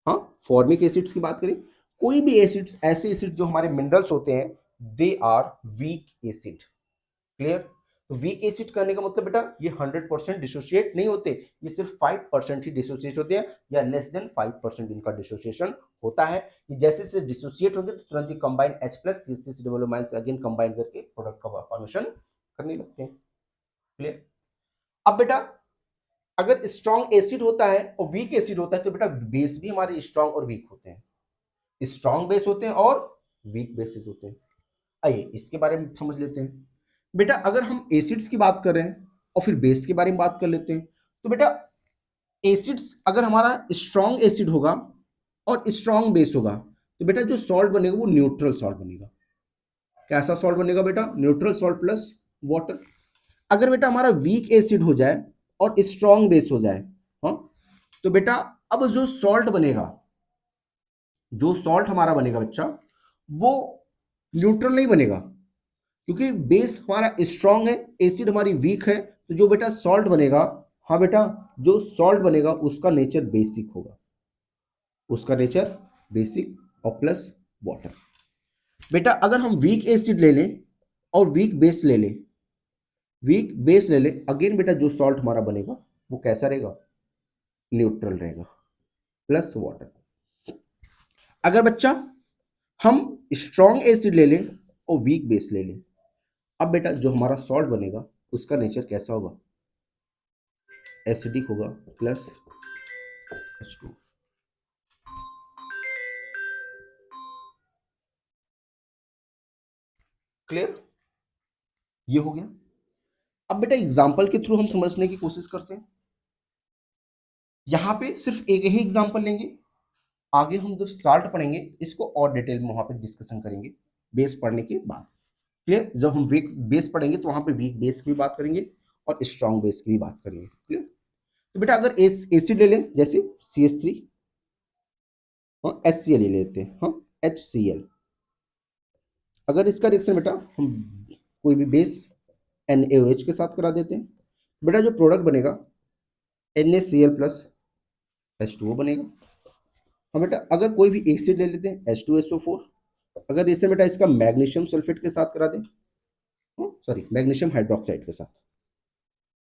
हाँ फॉर्मिक एसिड्स की बात करें, कोई भी एसिड्स, ऐसे एसिड जो हमारे मिनरल्स होते हैं, they are weak acid. Clear? तो वीक एसिड कहने का मतलब बेटा ये 100% डिसोसिएट नहीं होते, ये सिर्फ 5% ही डिसोसिएट होते हैं, या लेस देन 5% इनका डिसोसिएशन होता है। ये जैसे जैसे डिसोसिएट होंगे तो तुरंत ही combine H plus CH3COO minus again combine करके प्रोडक्ट का फॉर्मेशन करने लगते हैं। क्लियर? अब बेटा अगर स्ट्रॉन्ग एसिड होता है और वीक एसिड होता है, तो बेटा बेस भी हमारे स्ट्रॉन्ग और वीक होते हैं, स्ट्रॉन्ग बेस होते हैं और वीक बेसिस होते हैं। आइए इसके बारे में समझ लेते हैं। बेटा अगर हम एसिड्स की बात कर रहे हैं और फिर बेस के बारे में बात कर लेते हैं, तो बेटा एसिड्स अगर हमारा स्ट्रॉन्ग एसिड होगा और स्ट्रॉन्ग बेस होगा, तो बेटा जो सॉल्ट बनेगा वो न्यूट्रल सॉल्ट बनेगा। कैसा सॉल्ट बनेगा बेटा? Neutral salt plus water. अगर बेटा हमारा वीक एसिड हो जाए और स्ट्रॉन्ग बेस हो जाए, हाँ, तो बेटा अब जो सॉल्ट बनेगा, जो सॉल्ट हमारा बनेगा बच्चा, वो न्यूट्रल नहीं बनेगा, क्योंकि बेस हमारा स्ट्रॉन्ग है, एसिड हमारी वीक है, तो जो बेटा सॉल्ट बनेगा, हाँ बेटा जो सॉल्ट बनेगा उसका नेचर बेसिक होगा, उसका नेचर बेसिक और प्लस वाटर। बेटा अगर हम वीक एसिड ले लें और वीक बेस ले लें, वीक बेस ले लें, अगेन बेटा जो सॉल्ट हमारा बनेगा वो कैसा रहेगा? न्यूट्रल रहेगा प्लस वाटर। अगर बच्चा हम स्ट्रॉन्ग एसिड ले लें और वीक बेस ले लें, अब बेटा जो हमारा सॉल्ट बनेगा उसका नेचर कैसा होगा? एसिडिक होगा प्लस H2। क्लियर? ये हो गया। अब बेटा एग्जांपल के थ्रू हम समझने की कोशिश करते हैं। यहां पे सिर्फ एक ही एग्जांपल लेंगे, आगे हम जब साल्ट पढ़ेंगे इसको और डिटेल में वहां पे डिस्कशन करेंगे बेस पढ़ने के बाद। क्लियर? जब हम वीक बेस पढ़ेंगे तो वहां पे वीक बेस की भी बात करेंगे और स्ट्रॉन्ग बेस की भी बात करेंगे। क्लियर? तो बेटा अगर एसिड ले लें जैसे CH3, हाँ HCl ले लेते हैं, हाँ HCl। अगर इसका रिएक्शन बेटा हम कोई भी बेस NaOH के साथ करा देते हैं, बेटा जो प्रोडक्ट बनेगा NaCl प्लस H2O बनेगा। हाँ बेटा अगर कोई भी एसिड ले लेते हैं H2SO4, अगर इसे बेटा इसका मैग्नीशियम सल्फेट के साथ करा दें, सॉरी मैग्नीशियम हाइड्रोक्साइड के साथ,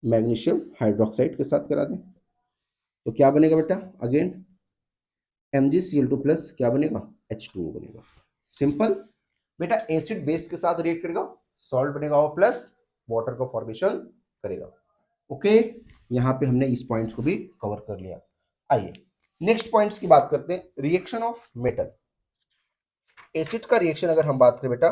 मैग्नीशियम हाइड्रोक्साइड के साथ करा दें, तो क्या बनेगा बेटा? अगेन MgCl2 प्लस क्या बनेगा, H2O बनेगा। सिंपल। बेटा एसिड बेस के साथ रिएक्ट करेगा, सॉल्ट बनेगा और प्लस वाटर का फॉर्मेशन करेगा। ओके, यहां पे हमने इस पॉइंट्स को भी कवर कर लिया। आइए नेक्स्ट पॉइंट्स की बात करते हैं। Reaction of metal. एसिड का रिएक्शन अगर हम बात करें बेटा,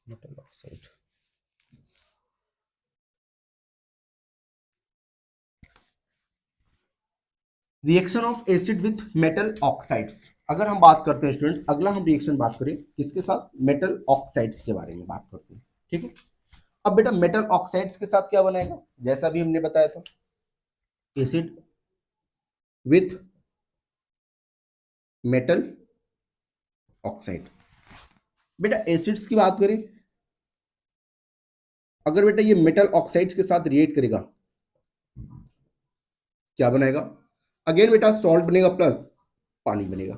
metal oxide, reaction of acid with metal oxides. अगर हम बात करते हैं स्टूडेंट्स, अगला हम रिएक्शन बात करें किसके साथ, मेटल ऑक्साइड्स के बारे में बात करते हैं। ठीक है, अब बेटा मेटल ऑक्साइड्स के साथ क्या बनाएगा, जैसा भी हमने बताया था, एसिड विथ मेटल ऑक्साइड। बेटा एसिड्स की बात करें, अगर बेटा ये मेटल ऑक्साइड्स के साथ रिएक्ट करेगा, क्या बनाएगा, अगेन बेटा सॉल्ट बनेगा प्लस पानी बनेगा।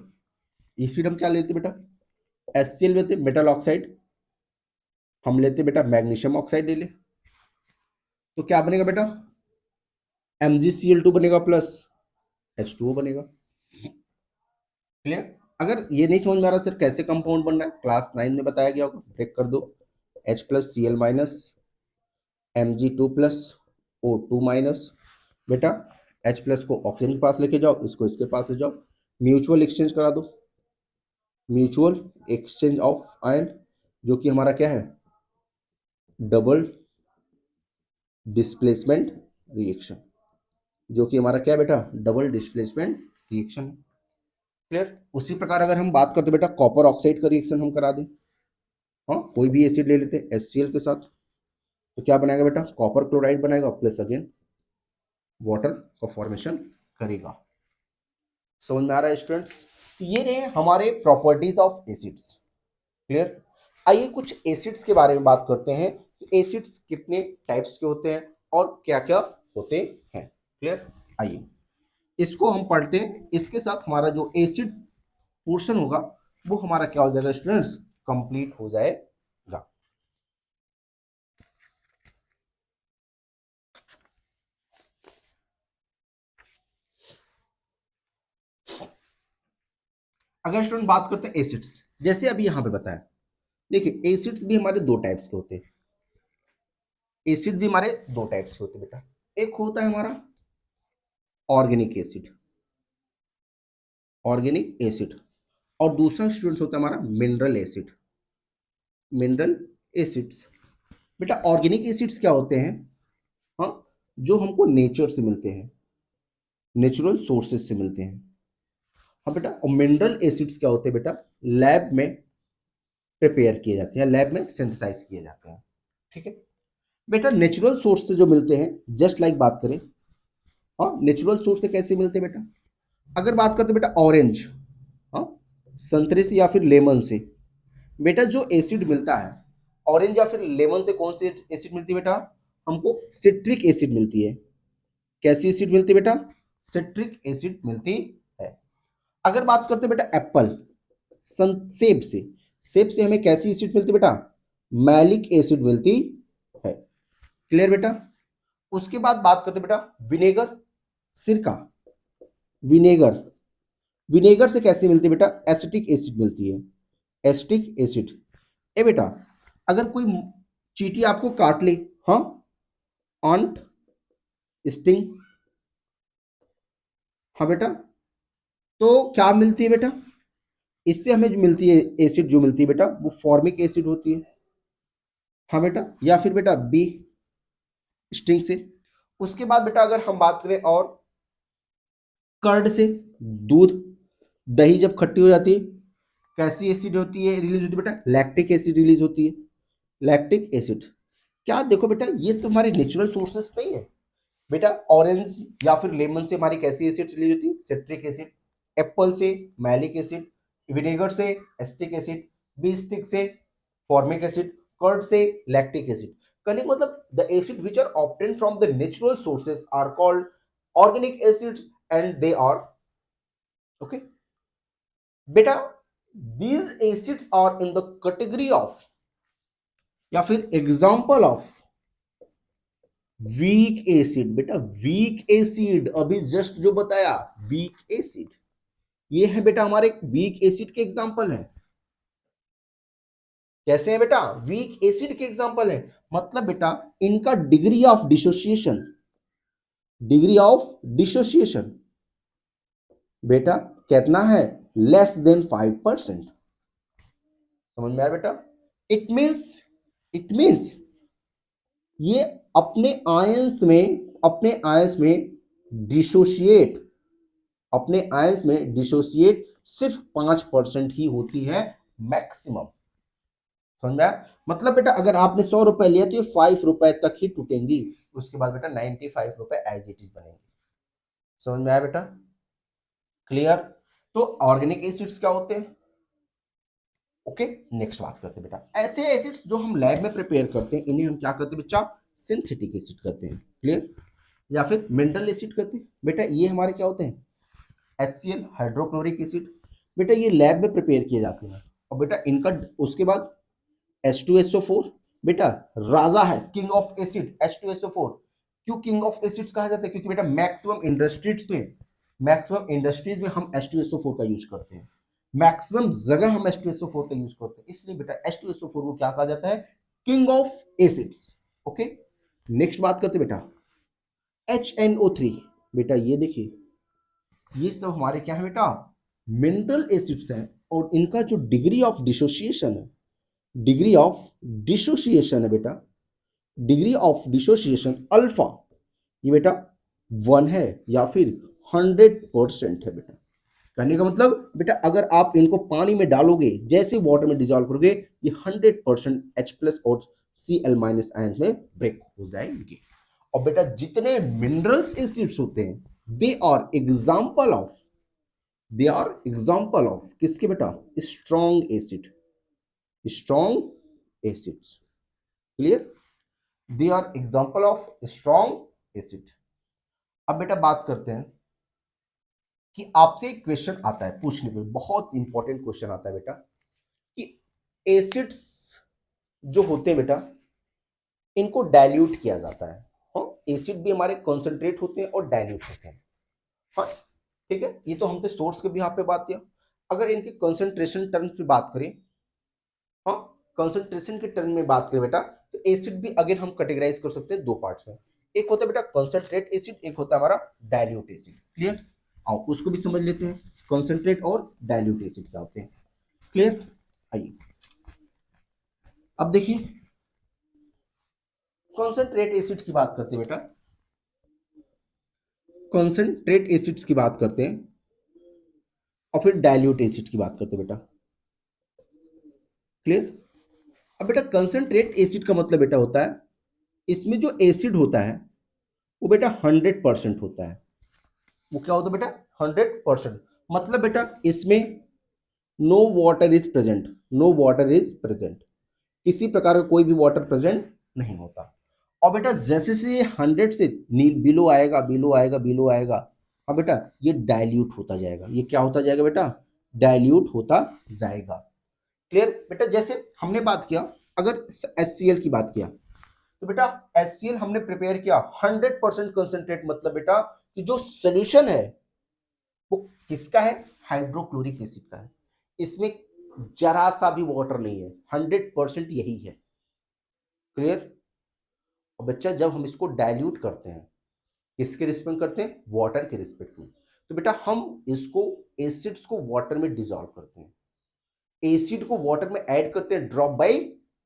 एसिड हम क्या लेते बेटा, HCl लेते, मेटल ऑक्साइड हम लेते बेटा मैग्नीशियम ऑक्साइड ले ले, तो क्या बनेगा बेटा, MgCl2 बनेगा प्लस H2O बनेगा। क्लियर। अगर ये नहीं समझ में आ रहा सर कैसे कंपाउंड बन रहा है, क्लास 9 में बताया गया होगा, ब्रेक कर दो, H plus Cl minus Mg2 plus O2 minus, बेटा H प्लस को ऑक्सीजन के पास लेके जाओ, इसको इसके पास ले जाओ, म्यूचुअल एक्सचेंज करा दो, म्यूचुअल एक्सचेंज ऑफ आयन, जो कि हमारा क्या है, डबल डिस्प्लेसमेंट रिएक्शन, जो कि हमारा क्या है बेटा, डबल डिस्प्लेसमेंट रिएक्शन। क्लियर। उसी प्रकार अगर हम बात करते बेटा कॉपर ऑक्साइड का रिएक्शन हम करा दें, हाँ कोई भी एसिड ले लेते हैं HCl के साथ, तो क्या बनाएगा बेटा, कॉपर क्लोराइड बनाएगा प्लस अगेन वाटर का फॉर्मेशन करेगा। समझ में आ रहा है स्टूडेंट्स, ये रहे हमारे प्रॉपर्टीज ऑफ एसिड्स। क्लियर। आइए कुछ एसिड्स के बारे में बात करते हैं, एसिड्स कितने टाइप्स के होते हैं और क्या क्या होते हैं। क्लियर। आइए इसको हम पढ़ते हैं, इसके साथ हमारा जो एसिड पोर्शन होगा वो हमारा क्या हो जाएगा स्टूडेंट्स, कंप्लीट हो जाएगा। अगर स्टूडेंट बात करते हैं एसिड्स, जैसे अभी यहां पे बताया, देखिए एसिड्स भी हमारे दो टाइप्स के होते हैं, एसिड भी हमारे दो टाइप्स के होते हैं बेटा, एक होता है हमारा ऑर्गेनिक एसिड, ऑर्गेनिक एसिड, और दूसरा स्टूडेंट्स होता है हमारा मिनरल एसिड, मिनरल एसिड्स। बेटा ऑर्गेनिक एसिड्स क्या होते हैं, हाँ जो हमको नेचर से मिलते हैं, नेचुरल सोर्सेज से मिलते हैं। हाँ बेटा, और मिनरल एसिड्स क्या होते हैं बेटा, लैब में प्रिपेयर किए जाते हैं, लैब में सिंथेसाइज किए जाते हैं। ठीक है बेटा, नेचुरल सोर्स से जो मिलते हैं, जस्ट लाइक बात करें, हाँ नेचुरल सोर्स से कैसे मिलते हैं बेटा, अगर बात करते बेटा ऑरेंज, हाँ संतरे से या फिर लेमन से, बेटा जो एसिड मिलता है ऑरेंज या फिर लेमन से, कौन सी एसिड मिलती है बेटा, हमको सिट्रिक एसिड मिलती है। कैसी एसिड मिलती है बेटा, सिट्रिक एसिड मिलती है। अगर बात करते बेटा एप्पल, सेब से, सेब से हमें कैसी एसिड मिलती है बेटा, मैलिक एसिड मिलती है। क्लियर बेटा। उसके बाद बात करते बेटा विनेगर, सिरका, विनेगर, विनेगर से कैसी मिलती है बेटा, एसिटिक एसिड मिलती है, एसिटिक एसिड। ए बेटा अगर कोई चींटी आपको काट ले, हाँ ऑन्ट स्टिंग, हाँ बेटा, तो क्या मिलती है बेटा, इससे हमें जो मिलती है एसिड, जो मिलती है बेटा वो फॉर्मिक एसिड होती है। हाँ बेटा, या फिर बेटा बी स्टिंग से। उसके बाद बेटा अगर हम बात करें और कर्ड से, दूध, दही जब खट्टी हो जाती है, कैसी एसिड होती है, रिलीज होती है बेटा, लैक्टिक एसिड रिलीज होती है, लैक्टिक एसिड। क्या देखो बेटा ये सब हमारे नेचुरल सोर्सेस नहीं है बेटा, ऑरेंज या फिर लेमन से हमारी कैसी एसिड रिलीज होती है, सिट्रिक एसिड, एप्पल से मैलिक एसिड, विनेगर से एसिटिक एसिड, बी स्टिक से फॉर्मिक एसिड, कर्ड से लैक्टिक एसिड। कहने का मतलब the acid which are obtain from the natural sources are called organic acids and they are okay. बेटा these acids are in the category of या फिर एग्जाम्पल ऑफ वीक एसिड। बेटा वीक एसिड अभी जस्ट जो बताया वीक एसिड, ये है बेटा हमारे वीक एसिड के एग्जाम्पल है। कैसे है बेटा? वीक एसिड के एग्जाम्पल है, मतलब बेटा इनका डिग्री ऑफ डिसोसिएशन बेटा कितना है? Less than 5%। समझ में आया बेटा? इट मीन्स ये अपने आयंस में डिसोसिएट सिर्फ 5% ही होती है मैक्सिमम। समझ में आया? मतलब बेटा अगर आपने 100 रुपए लिया तो ये 5 रुपए तक ही टूटेंगी, उसके बाद बेटा 95 रुपए एज इट इज बनेंगे। समझ में आया बेटा? क्लियर? तो ऑर्गेनिक एसिड्स क्या होते हैं? ओके, नेक्स्ट बात करते हैं बेटा ऐसे एसिड्स जो हम लैब में प्रिपेयर करते हैं, इन्हें हम क्या करते हैं बच्चा? सिंथेटिक एसिड कहते हैं। क्लियर? या फिर मिनरल एसिड कहते हैं। बेटा ये हमारे क्या होते हैं? HCl hydrochloric acid. बेटा ये लैब में प्रिपेयर किए जाते हैं, और बेटा इनका उसके बाद H2SO4 बेटा राजा है, किंग ऑफ एसिड H2SO4। क्यों किंग ऑफ एसिड्स कहा जाता है? क्योंकि बेटा मैक्सिमम इंडस्ट्रीज में हम H2SO4 का यूज करते हैं, मैक्सिमम जगह हम H2SO4 का यूज करते हैं, इसलिए बेटा H2SO4 को क्या कहा जाता है? King of acids. Okay, next बात करते बेटा HNO3। बेटा ये देखिए, ये सब हमारे क्या है बेटा? मिनरल एसिड्स हैं, और इनका जो डिग्री ऑफ डिसोसिएशन है बेटा, डिग्री ऑफ डिसोसिएशन अल्फा, ये बेटा 1 है या फिर 100% है बेटा। कहने का मतलब बेटा अगर आप इनको पानी में डालोगे, जैसे वाटर में डिजॉल्व करोगे, ये 100% H+ और Cl- आयन में ब्रेक हो जाएंगे। और बेटा जितने मिनरल्स एसिड्स होते हैं, दे आर एग्जाम्पल ऑफ किसके बेटा? Strong acids. Clear? They are example of strong acid. अब बेटा बात करते हैं कि आपसे एक क्वेश्चन आता है पूछने पे, बहुत इंपॉर्टेंट क्वेश्चन आता है बेटा, कि एसिड्स जो होते हैं बेटा, इनको डाइल्यूट किया जाता है। हाँ, एसिड भी हमारे कॉन्सेंट्रेट होते हैं और डाइल्यूट होते हैं। हाँ, ठीक है, ये तो हमने सोर्स के बिहाफ पे बात किया। अगर इनके कॉन्सेंट्रेशन टर्म्स पे बात करें, हाँ, कॉन्सेंट्रेशन के टर्म में बात करें बेटा, तो एसिड भी अगेन हम कैटेगराइज कर सकते हैं दो पार्ट्स में। एक होता है बेटा कॉन्सेंट्रेट एसिड, एक होता है हमारा डाइल्यूट एसिड। क्लियर? आओ उसको भी समझ लेते हैं, कॉन्सेंट्रेट और डाइल्यूट एसिड क्या होते हैं। क्लियर? आइए अब देखिए, कॉन्सेंट्रेट एसिड की बात करते हैं बेटा, कॉन्सेंट्रेट एसिड्स की बात करते हैं, और फिर डाइल्यूट एसिड की बात करते हैं बेटा। क्लियर? अब बेटा कंसंट्रेट एसिड का मतलब बेटा होता है, इसमें जो एसिड होता है वो बेटा 100% होता है। वो क्या होता है बेटा? 100%। मतलब बेटा इसमें नो वाटर इज प्रेजेंट, किसी प्रकार का कोई भी वाटर प्रेजेंट नहीं होता। और बेटा जैसे से ये 100 से बिलो आएगा, अब बेटा ये डाइल्यूट होता जाएगा। ये क्या होता जाएगा बेटा? डाइल्यूट होता जाएगा। क्लियर? बेटा जैसे हमने बात किया, अगर HCl की बात किया, तो बेटा HCl हमने प्रिपेयर किया 100% कंसंट्रेट, मतलब बेटा कि जो सोल्यूशन है वो किसका है? हाइड्रोक्लोरिक एसिड का है। इसमें जरा सा भी वाटर नहीं है, 100% यही है। क्लियर? और बच्चा जब हम इसको डाइल्यूट करते हैं, किसके रिस्पेक्ट करते हैं? वाटर के रिस्पेक्ट में। तो बेटा हम इसको एसिड्स को वाटर में डिसॉल्व करते हैं, एसिड को वाटर में ऐड करते हैं ड्रॉप बाय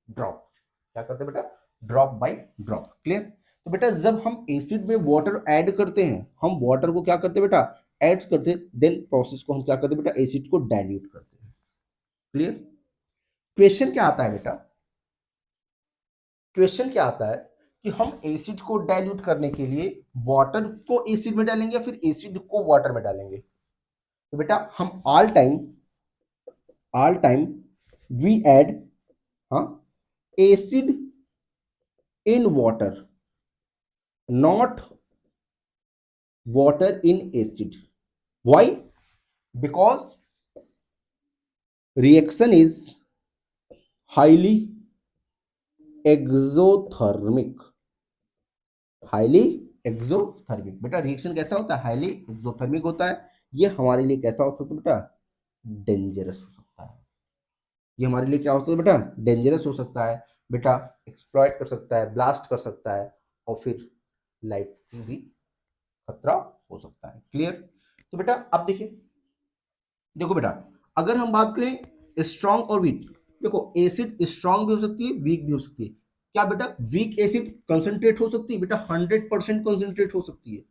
ड्रॉप। क्या करते हैं बेटा? Drop by drop. क्लियर? तो बेटा जब हम एसिड में वाटर ऐड करते हैं, हम वाटर को क्या करते हैं बेटा? ऐड करते हैं, देन प्रोसेस को हम क्या करते हैं बेटा? एसिड को डाइल्यूट करते हैं। क्लियर? क्वेश्चन क्या आता है बेटा? क्वेश्चन क्या आता है कि हम एसिड को डाइल्यूट करने के लिए वाटर को एसिड में डालेंगे या फिर एसिड को वाटर में डालेंगे? तो बेटा हम ऑल टाइम वी ऐड, हाँ, acid in water, not water in acid. Why? Because reaction is highly exothermic. Highly exothermic, बेटा रिएक्शन कैसा होता है? हाईली एक्सोथर्मिक होता है। ये हमारे लिए कैसा हो सकता है बेटा? डेंजरस हो सकता है। ये हमारे लिए क्या हो सकता है बेटा? डेंजरस हो सकता है बेटा, एक्सप्लॉइट कर सकता है, ब्लास्ट कर सकता है, और फिर लाइफ की भी खतरा हो सकता है। क्लियर? तो बेटा अब देखिए, देखो बेटा, अगर हम बात करें स्ट्रॉन्ग और वीक, देखो एसिड स्ट्रॉन्ग भी हो सकती है, वीक भी हो सकती है। क्या बेटा? वीक एसिड कंसंट्रेट हो सकती है बेटा, 100% कंसंट्रेट हो सकती है।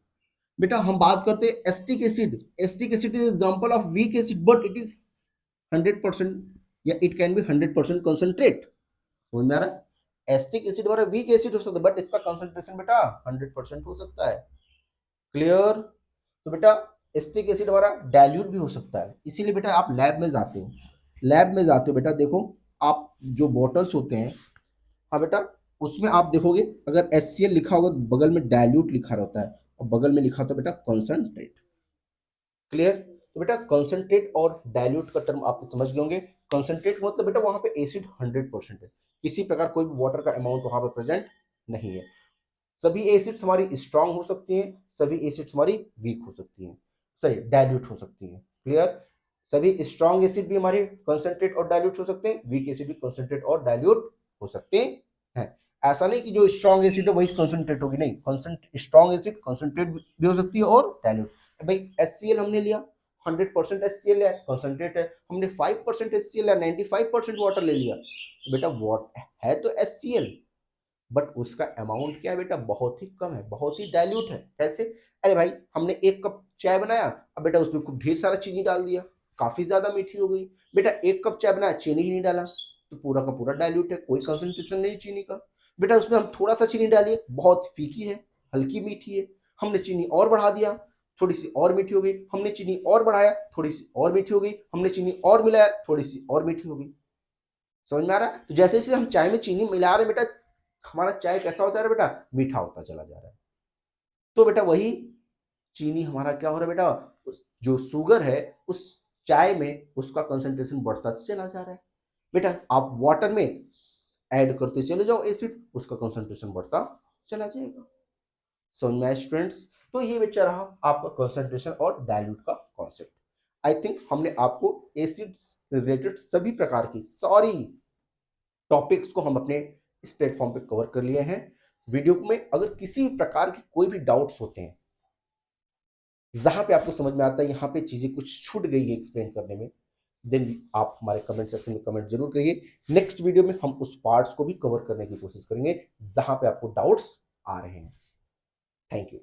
बेटा हम बात करते हैं acetic acid, acetic acid is example of weak acid but it is 100%, या इट कैन बी 100% कंसंट्रेट। समझ में आ रहा है? एसिटिक एसिड हमारा वीक एसिड हो सकता है बट इसका कंसंट्रेशन बेटा 100% हो सकता है। क्लियर? तो बेटा एसिटिक एसिड हमारा डाइल्यूट भी हो सकता है। इसीलिए बेटा आप लैब में जाते हो, लैब में जाते हो बेटा, देखो आप जो बॉटल्स होते हैं, हाँ बेटा, उसमें आप देखोगे अगर HCl लिखा होगा तो बगल में डाइल्यूट लिखा रहता है, और बगल में लिखा होता है बेटा कंसंट्रेट। क्लियर? तो बेटा कंसंट्रेट और डाइल्यूट का टर्म आप समझ गए होंगे। कंसंट्रेट मतलब बेटा वहां पे एसिड 100% है, किसी प्रकार कोई भी वाटर का अमाउंट वहां पे प्रेजेंट नहीं है। सभी एसिड्स हमारी स्ट्रांग हो सकती हैं, सभी एसिड्स हमारी वीक हो सकती हैं, सॉरी डाइल्यूट हो सकती हैं। क्लियर? सभी स्ट्रांग एसिड भी हमारे कंसंट्रेट और डाइल्यूट हो सकते हैं, वीक एसिड भी कंसंट्रेट और डाइल्यूट हो सकते हैं। ऐसा नहीं कि जो स्ट्रांग एसिड है वही कंसंट्रेट होगी, नहीं, स्ट्रांग एसिड कंसंट्रेट भी हो सकती है और डाइल्यूट। भाई HCl हमने लिया, 100% HCl है, कंसंट्रेट है। हमने 5% HCl है, 95% वाटर ले लिया, तो बेटा वाट है तो HCl, बट उसका अमाउंट क्या है बेटा? बहुत ही कम है, बहुत ही डाइल्यूट है। कैसे? अरे भाई हमने 1 कप चाय बनाया, अब बेटा उसमें खूब ढेर सारा चीनी डाल दिया, काफी ज्यादा मीठी हो गई। बेटा 1 कप चाय बनाया, चीनी ही नहीं डाला, तो पूरा का पूरा डाइल्यूट है, कोई कंसंट्रेशन नहीं चीनी का। बेटा उसमें हम थोड़ा सा चीनी डालिए, बहुत फीकी है, हल्की मीठी है, हमने चीनी और बढ़ा दिया, थोड़ी सी और मीठी हो गई, हमने चीनी और बढ़ाया, थोड़ी सी और मीठी हो गई, हमने चीनी और मिलाया, थोड़ी सी और मीठी हो गई। समझ में आ रहा है? तो जैसे जैसे हम चाय में चीनी मिला रहे हैं बेटा, हमारा चाय कैसा होता है बेटा? मीठा होता चला जा रहा है। तो बेटा वही चीनी हमारा क्या हो रहा है बेटा? जो शुगर है उस चाय में उसका कंसंट्रेशन बढ़ता चला जा रहा है। बेटा आप वाटर में ऐड करते चले जाओ एसिड, उसका कंसंट्रेशन बढ़ता चला जाएगा। समझ में आया स्टूडेंट्स? तो ये बच्चा रहा आपका कंसंट्रेशन और डाइल्यूट का कॉन्सेप्ट। आई थिंक हमने आपको एसिड्स रिलेटेड सभी प्रकार की सॉरी टॉपिक्स को हम अपने इस प्लेटफॉर्म पे कवर कर लिए हैं। वीडियो में अगर किसी भी प्रकार के कोई भी डाउट्स होते हैं, जहां पे आपको समझ में आता है यहाँ पे चीजें कुछ छूट गई है एक्सप्लेन करने में, देन आप हमारे कमेंट सेक्शन में कमेंट जरूर करिए। नेक्स्ट वीडियो में हम उस पार्ट्स को भी कवर करने की कोशिश करेंगे जहां पे आपको डाउट्स आ रहे हैं। Thank you.